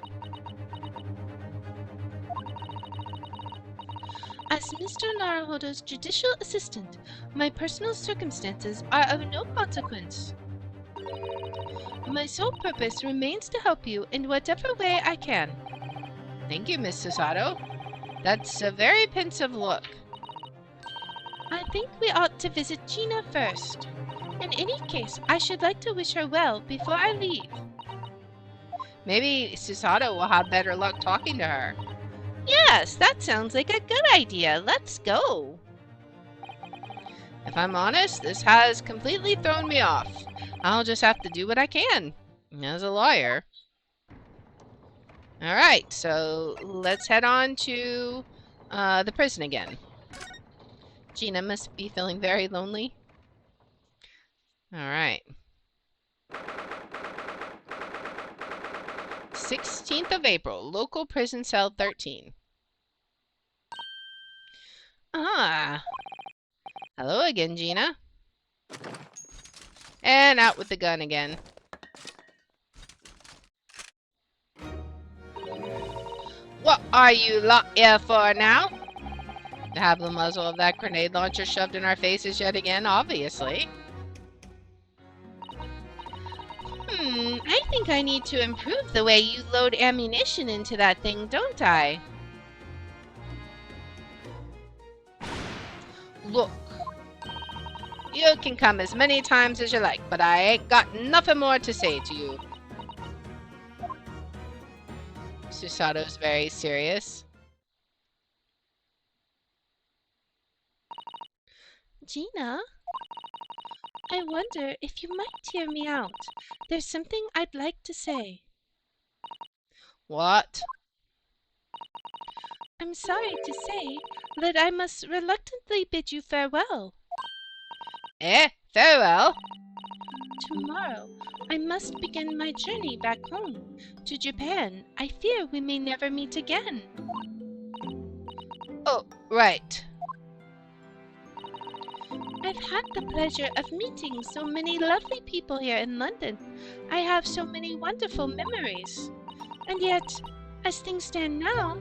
Speaker 2: As Mr. Naruhodo's judicial assistant, my personal circumstances are of no consequence. My sole purpose remains to help you in whatever way I can.
Speaker 1: Thank you, Miss Susato. That's a very pensive look.
Speaker 2: I think we ought to visit Gina first. In any case, I should like to wish her well before I leave.
Speaker 1: Maybe Susato will have better luck talking to her.
Speaker 2: Yes, that sounds like a good idea. Let's go.
Speaker 1: If I'm honest, this has completely thrown me off. I'll just have to do what I can as a lawyer. Alright, so let's head on to the prison again. Gina must be feeling very lonely. Alright. 16th of April, local prison cell 13. Ah. Hello again, Gina. And out with the gun again. What are you lot here for now? To have the muzzle of that grenade launcher shoved in our faces yet again, obviously.
Speaker 2: I think I need to improve the way you load ammunition into that thing, don't I?
Speaker 1: Look. You can come as many times as you like, but I ain't got nothing more to say to you. Susato's very serious.
Speaker 2: Gina? I wonder if you might hear me out. There's something I'd like to say.
Speaker 1: What?
Speaker 2: I'm sorry to say that I must reluctantly bid you farewell.
Speaker 1: Farewell?
Speaker 2: Tomorrow, I must begin my journey back home to Japan. I fear we may never meet again.
Speaker 1: Oh, right.
Speaker 2: I've had the pleasure of meeting so many lovely people here in London. I have so many wonderful memories. And yet, as things stand now,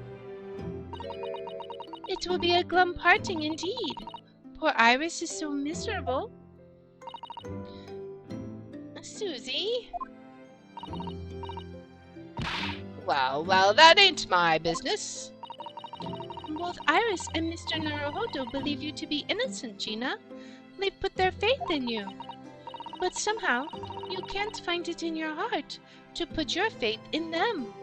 Speaker 2: it will be a glum parting indeed. Poor Iris is so miserable. Susie?
Speaker 1: Well, that ain't my business.
Speaker 2: Both Iris and Mr. Naruhodo believe you to be innocent, Gina. They've put their faith in you. But somehow, you can't find it in your heart to put your faith in them.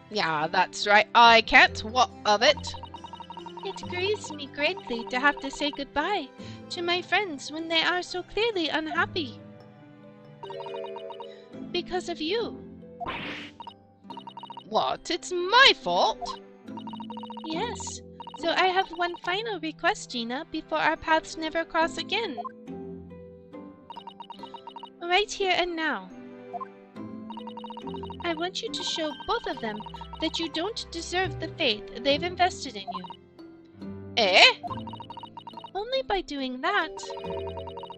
Speaker 1: Yeah, that's right. I can't. What of it?
Speaker 2: It grieves me greatly to have to say goodbye to my friends when they are so clearly unhappy. Because of you.
Speaker 1: What? It's my fault?
Speaker 2: Yes. So I have one final request, Gina, before our paths never cross again. Right here and now. I want you to show both of them that you don't deserve the faith they've invested in you.
Speaker 1: Eh?
Speaker 2: Only by doing that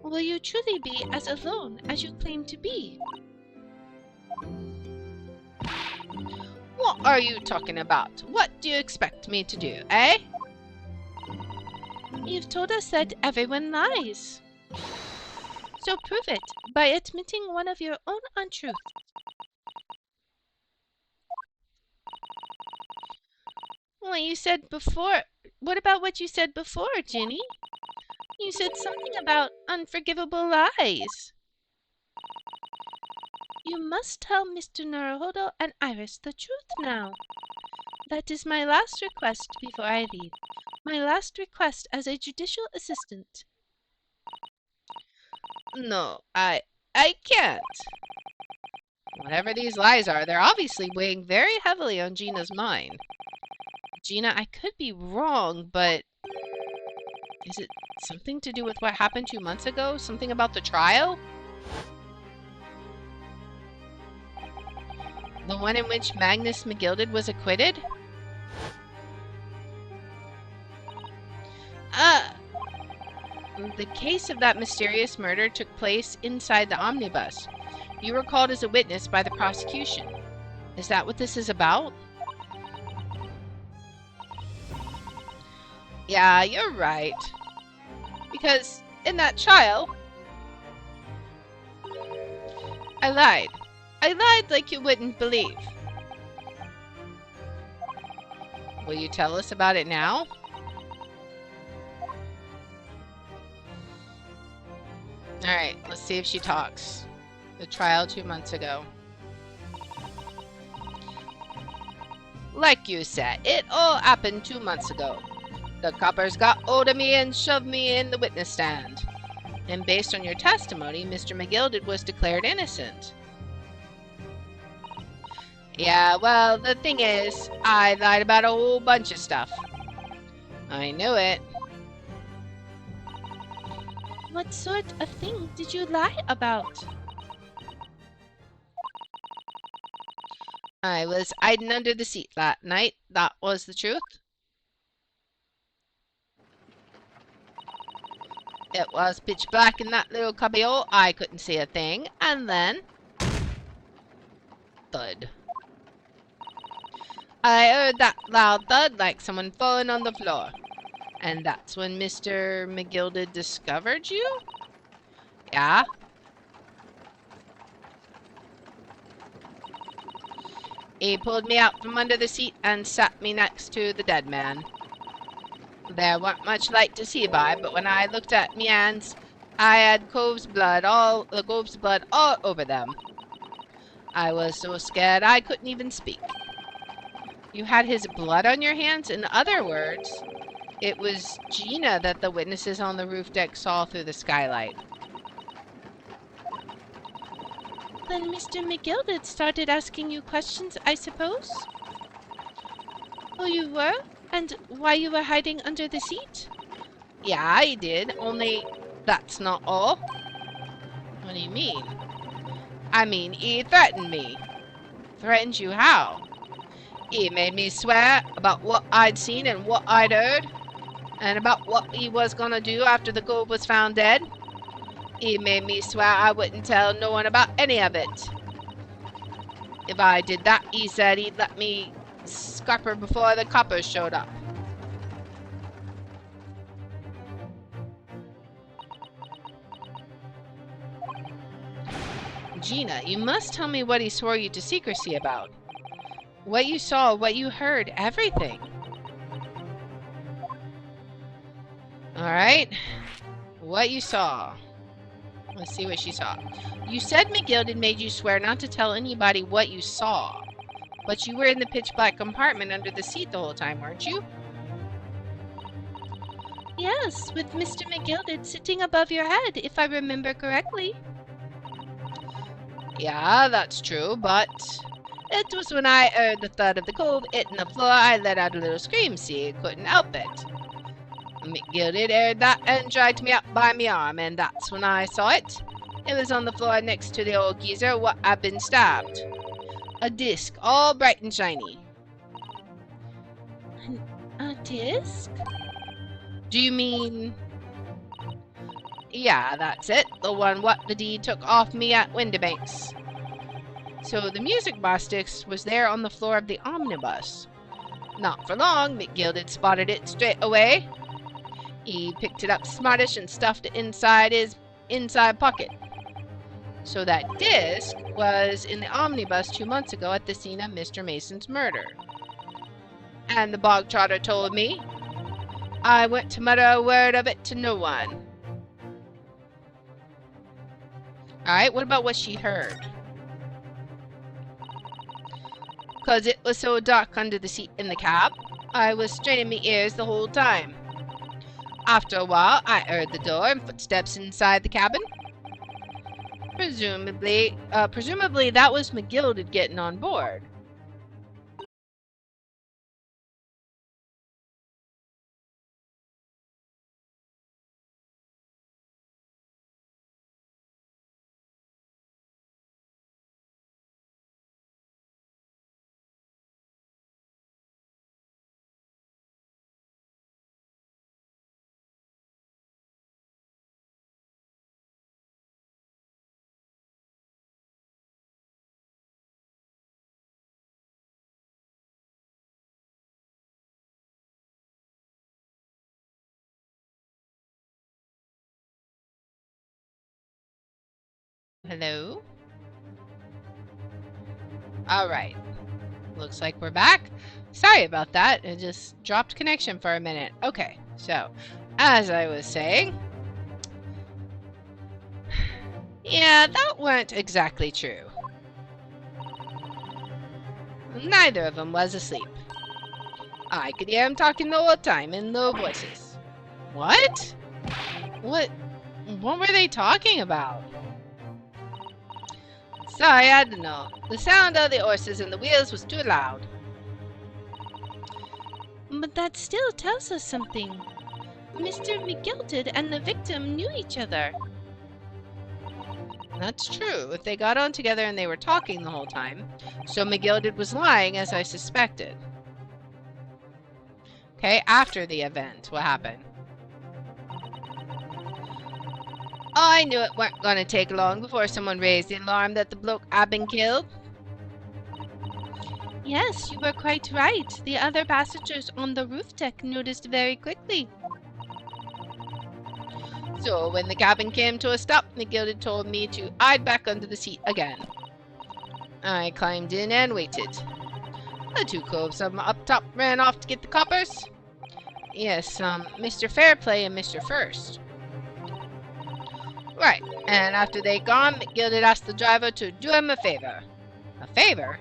Speaker 2: will you truly be as alone as you claim to be.
Speaker 1: What are you talking about? What do you expect me to do, eh?
Speaker 2: You've told us that everyone lies. So prove it by admitting one of your own untruths. What you said before. What about what you said before, Ginny? You said something about unforgivable lies. You must tell Mr. Naruhodo and Iris the truth now. That is my last request before I leave. My last request as a judicial assistant.
Speaker 1: No, I can't. Whatever these lies are, they're obviously weighing very heavily on Gina's mind. Gina, I could be wrong, but is it something to do with what happened 2 months ago? Something about the trial? The one in which Magnus McGilded was acquitted? The case of that mysterious murder took place inside the omnibus. You were called as a witness by the prosecution. Is that what this is about? Yeah, you're right. Because in that trial, I lied. I lied like you wouldn't believe. Will you tell us about it now? Alright, let's see if she talks. The trial 2 months ago. Like you said, it all happened 2 months ago. The coppers got hold of me and shoved me in the witness stand. And based on your testimony, Mr. McGilded was declared innocent. Yeah, well, the thing is, I lied about a whole bunch of stuff. I knew it.
Speaker 2: What sort of thing did you lie about?
Speaker 1: I was hiding under the seat that night. That was the truth. It was pitch black in that little cubbyhole. I couldn't see a thing. And then... thud. I heard that loud thud like someone falling on the floor. And that's when Mr. McGilded discovered you? Yeah? He pulled me out from under the seat and sat me next to the dead man. There weren't much light to see by, but when I looked at me hands, I had Cove's blood all over them. I was so scared I couldn't even speak. You had his blood on your hands? In other words, it was Gina that the witnesses on the roof deck saw through the skylight.
Speaker 2: Then Mr. McGilded started asking you questions, I suppose? Who you were, and why you were hiding under the seat?
Speaker 1: Yeah, I did, only that's not all. What do you mean? I mean, he threatened me. Threatened you how? He made me swear about what I'd seen and what I'd heard, and about what he was gonna do after the Cove was found dead. He made me swear I wouldn't tell no one about any of it. If I did that, he said he'd let me scupper before the coppers showed up. Gina, you must tell me what he swore you to secrecy about. What you saw, what you heard, everything. Alright. What you saw. Let's see what she saw. You said McGilded made you swear not to tell anybody what you saw. But you were in the pitch black compartment under the seat the whole time, weren't you?
Speaker 2: Yes, with Mr. McGilded sitting above your head, if I remember correctly.
Speaker 1: Yeah, that's true, but It was when I heard the thud of the cove hitting the floor, I let out a little scream, see, couldn't help it. McGilded heard that and dragged me up by me arm, and that's when I saw it. It was on the floor next to the old geezer what had been stabbed. A disc, all bright and shiny.
Speaker 2: A disc?
Speaker 1: Do you mean... Yeah, that's it. The one what the deed took off me at Windibanks. So the music box disc was there on the floor of the omnibus. Not for long, McGilded spotted it straight away. He picked it up smartish and stuffed it inside his inside pocket. So that disc was in the omnibus 2 months ago at the scene of Mr. Mason's murder. And the bog trotter told me. I went to mutter a word of it to no one. Alright, what about what she heard? 'Cause it was so dark under the seat in the cab, I was straining my ears the whole time. After a while, I heard the door and footsteps inside the cabin. Presumably that was McGilded getting on board. Hello? Alright. Looks like we're back. Sorry about that. It just dropped connection for a minute. Okay, so, as I was saying... Yeah, that weren't exactly true. Neither of them was asleep. I could hear them talking the whole time in low voices. What? What were they talking about? Sorry, I don't know. The sound of the horses and the wheels was too loud.
Speaker 2: But that still tells us something. Mr. McGilded and the victim knew each other.
Speaker 1: That's true, if they got on together and they were talking the whole time. So McGilded was lying, as I suspected. Okay, after the event, what happened? I knew it weren't gonna take long before someone raised the alarm that the bloke had been killed.
Speaker 2: Yes, you were quite right. The other passengers on the roof deck noticed very quickly.
Speaker 1: So when the cabin came to a stop, McGilded told me to hide back under the seat again. I climbed in and waited. The two coves up top ran off to get the coppers. Yes, Mr. Fairplay and Mr. First. Right, and after they gone, McGilded asked the driver to do him a favor. A favor?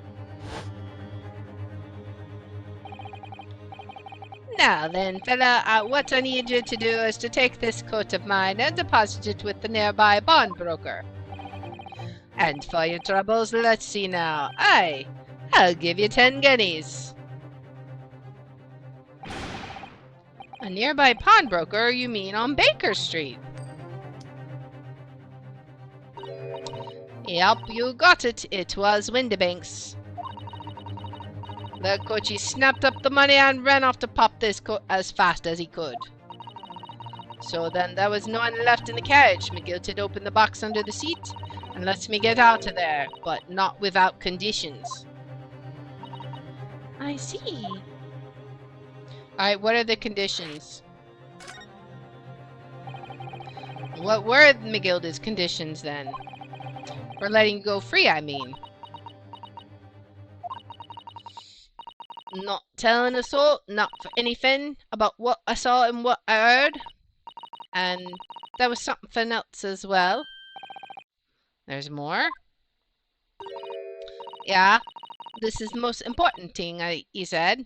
Speaker 1: Now then, fella, what I need you to do is to take this coat of mine and deposit it with the nearby pawnbroker. And for your troubles, let's see now. I'll give you 10 guineas. A nearby pawnbroker? You mean on Baker Street? Yep, you got it. It was Windibanks. The coachie snapped up the money and ran off to pop this coat as fast as he could. So then there was no one left in the carriage. McGilded opened the box under the seat and lets me get out of there, but not without conditions.
Speaker 2: I see.
Speaker 1: Alright, what are the conditions? What were McGilded's conditions then? For letting you go free, I mean. Not telling a soul, not for anything, about what I saw and what I heard. And there was something else as well. There's more. Yeah, this is the most important thing, he said.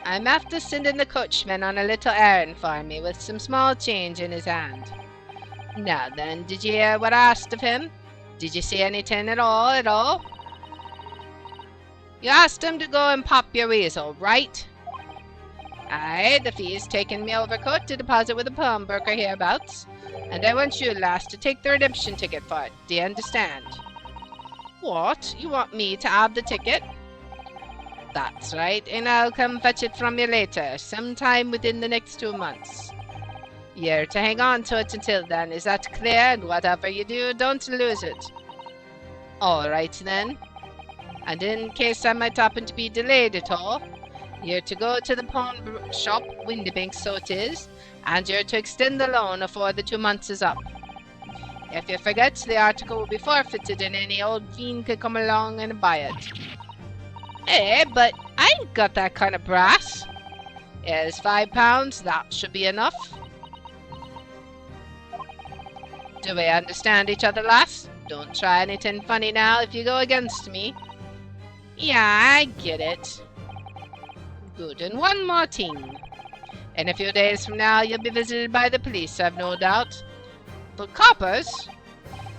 Speaker 1: I'm after sending the coachman on a little errand for me with some small change in his hand. Now then, did you hear what I asked of him? Did you see anything at all? You asked him to go and pop your weasel, right? Aye, the fee is taking me overcoat to deposit with a pawnbroker hereabouts. And I want you, lass, to take the redemption ticket for it. Do you understand? What? You want me to have the ticket? That's right, and I'll come fetch it from you later, sometime within the next 2 months. You're to hang on to it until then, is that clear? And whatever you do, don't lose it. All right, then. And in case I might happen to be delayed at all, you're to go to the pawn shop, Windybank so it is, and you're to extend the loan afore the 2 months is up. If you forget, the article will be forfeited and any old fiend could come along and buy it. Eh, but I ain't got that kind of brass. Here's £5, that should be enough. Do we understand each other, lass? Don't try anything funny now if you go against me. Yeah, I get it. Good, and one more thing. In a few days from now, you'll be visited by the police, I've no doubt. The coppers?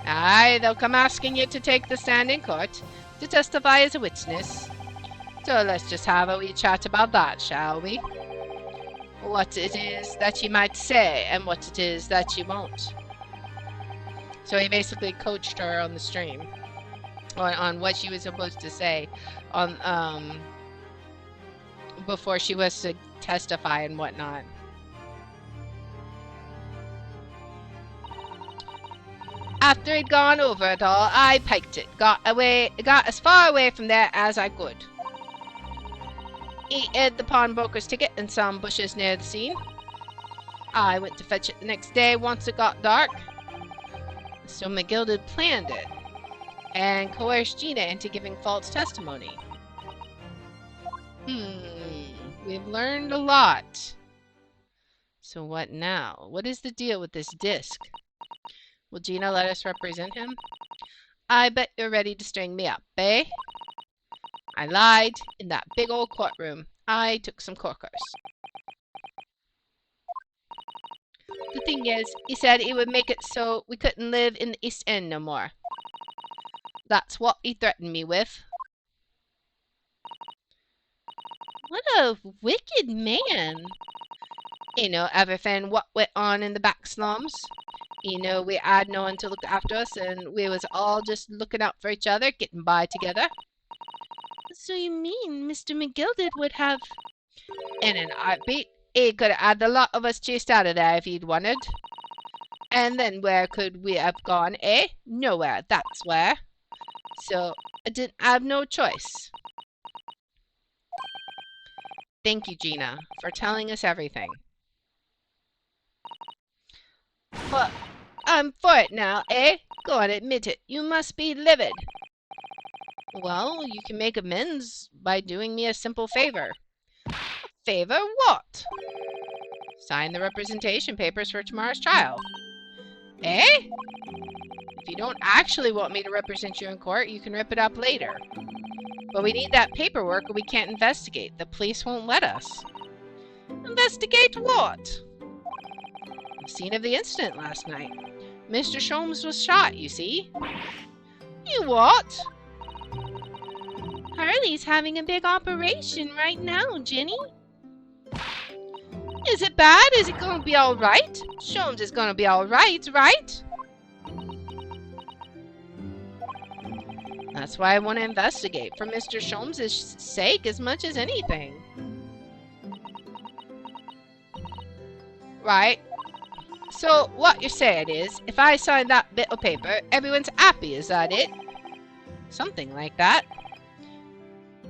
Speaker 1: Aye, they'll come asking you to take the stand in court, to testify as a witness. So let's just have a wee chat about that, shall we? What it is that you might say, and what it is that you won't. So he basically coached her on the stream, on what she was supposed to say, on before she was to testify and whatnot. After he'd gone over it all, I piked it, got as far away from there as I could. He hid the pawnbroker's ticket in some bushes near the scene. I went to fetch it the next day once it got dark. So McGill had planned it and coerced Gina into giving false testimony. We've learned a lot. So what now? What is the deal with this disc? Will Gina let us represent him? I bet you're ready to string me up, eh? I lied in that big old courtroom. I took some corkers. The thing is, he said he would make it so we couldn't live in the East End no more. That's what he threatened me with.
Speaker 2: What a wicked man.
Speaker 1: You know everything what went on in the back slums. You know we had no one to look after us and we was all just looking out for each other, getting by together.
Speaker 2: So you mean Mr. McGilded would have...
Speaker 1: In an heartbeat, he could have had the lot of us chased out of there if he'd wanted. And then where could we have gone, eh? Nowhere, that's where. So I didn't have no choice. Thank you, Gina, for telling us everything. But I'm for it now, eh? Go on, admit it. You must be livid. Well, you can make amends by doing me a simple favor. A favor? What? Sign the representation papers for tomorrow's trial. Eh? If you don't actually want me to represent you in court, you can rip it up later. But we need that paperwork or we can't investigate. The police won't let us. Investigate what? The scene of the incident last night. Mr. Sholmes was shot, you see. You what?
Speaker 2: Harley's having a big operation right now, Ginny.
Speaker 1: Is it bad? Is it gonna be alright? Sholmes is gonna be alright, right? That's why I want to investigate, for Mr. Sholmes' sake as much as anything. Right. So, what you're saying is, if I sign that bit of paper, everyone's happy, is that it? Something like that.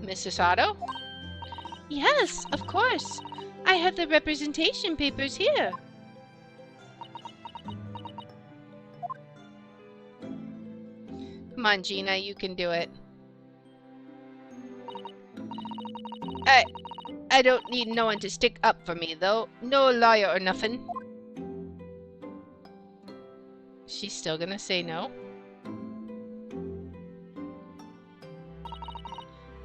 Speaker 1: Mrs. Otto?
Speaker 2: Yes, of course. I have the representation papers here.
Speaker 1: Come on, Gina, you can do it. I don't need no one to stick up for me, though. No lawyer or nothing. She's still gonna say no?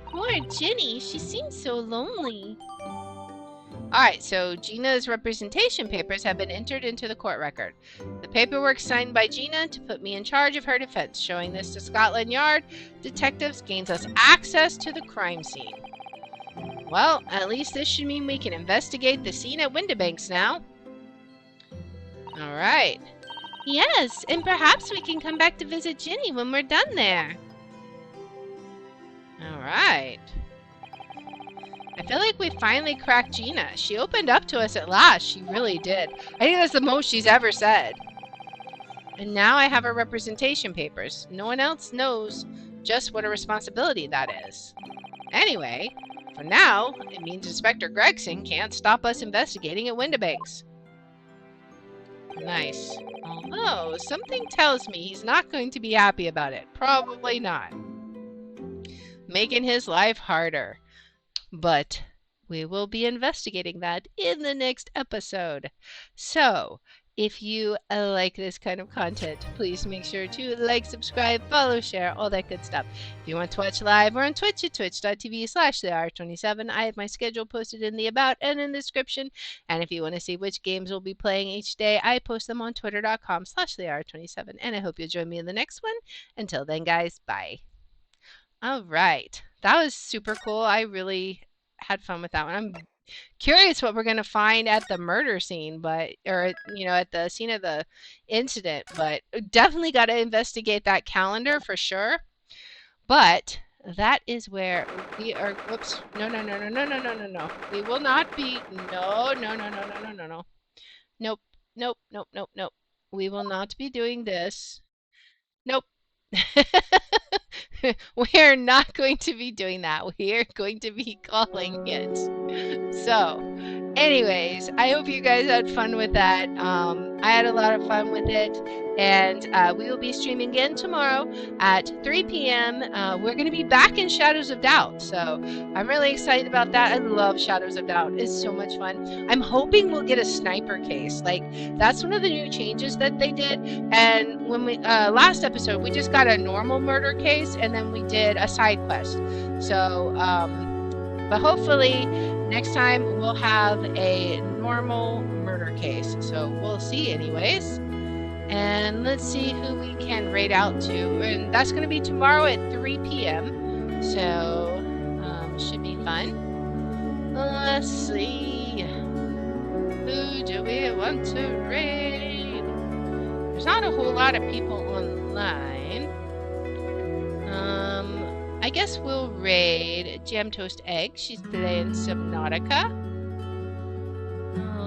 Speaker 2: Poor Ginny, she seems so lonely.
Speaker 1: Alright, so Gina's representation papers have been entered into the court record. The Paperwork signed by Gina to put me in charge of her defense. Showing this to Scotland Yard detectives gains us access to the crime scene. Well, at least this should mean we can investigate the scene at Windibanks now. All right.
Speaker 2: Yes, and perhaps we can come back to visit Ginny when we're done there.
Speaker 1: All right. I feel like we finally cracked Gina. She opened up to us at last. She really did. I think that's the most she's ever said. And now I have her representation papers. No one else knows just what a responsibility that is. Anyway, for now, it means Inspector Gregson can't stop us investigating at Windibanks. Nice. Although, something tells me he's not going to be happy about it. Probably not. Making his life harder. But we will be investigating that in the next episode. So, if you like this kind of content, please make sure to like, subscribe, follow, share, all that good stuff. If you want to watch live, we're on Twitch at twitch.tv/thehour27. I have my schedule posted in the about and in the description. And if you want to see which games we'll be playing each day, I post them on twitter.com/thehour27. And I hope you'll join me in the next one. Until then, guys, bye. All right. That was super cool. I really had fun with that one. I'm curious what we're going to find at the murder scene, at the scene of the incident, but definitely got to investigate that calendar for sure. But that is where we are. Whoops. No. We will not be. No. Nope. We will not be doing this. Nope. We're not going to be doing that. We are going to be calling it. So, anyways, I hope you guys had fun with that. I had a lot of fun with it. And we will be streaming again tomorrow at 3 p.m. We're going to be back in Shadows of Doubt. So I'm really excited about that. I love Shadows of Doubt. It's so much fun. I'm hoping we'll get a sniper case. Like, that's one of the new changes that they did. And when we last episode, we just got a normal murder case, and then we did a side quest. So, but hopefully next time we'll have a normal murder case. So we'll see anyways. And let's see who we can raid out to. And that's going to be tomorrow at 3 p.m. So, should be fun. Let's see. Who do we want to raid? There's not a whole lot of people online. I guess we'll raid Jam Toast Egg. She's playing Subnautica.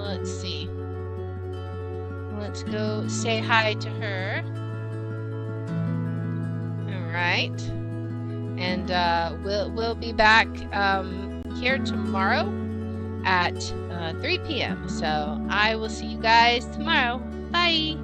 Speaker 1: Let's see. Let's go say hi to her. All right. And we'll be back here tomorrow at 3 p.m. So I will see you guys tomorrow. Bye.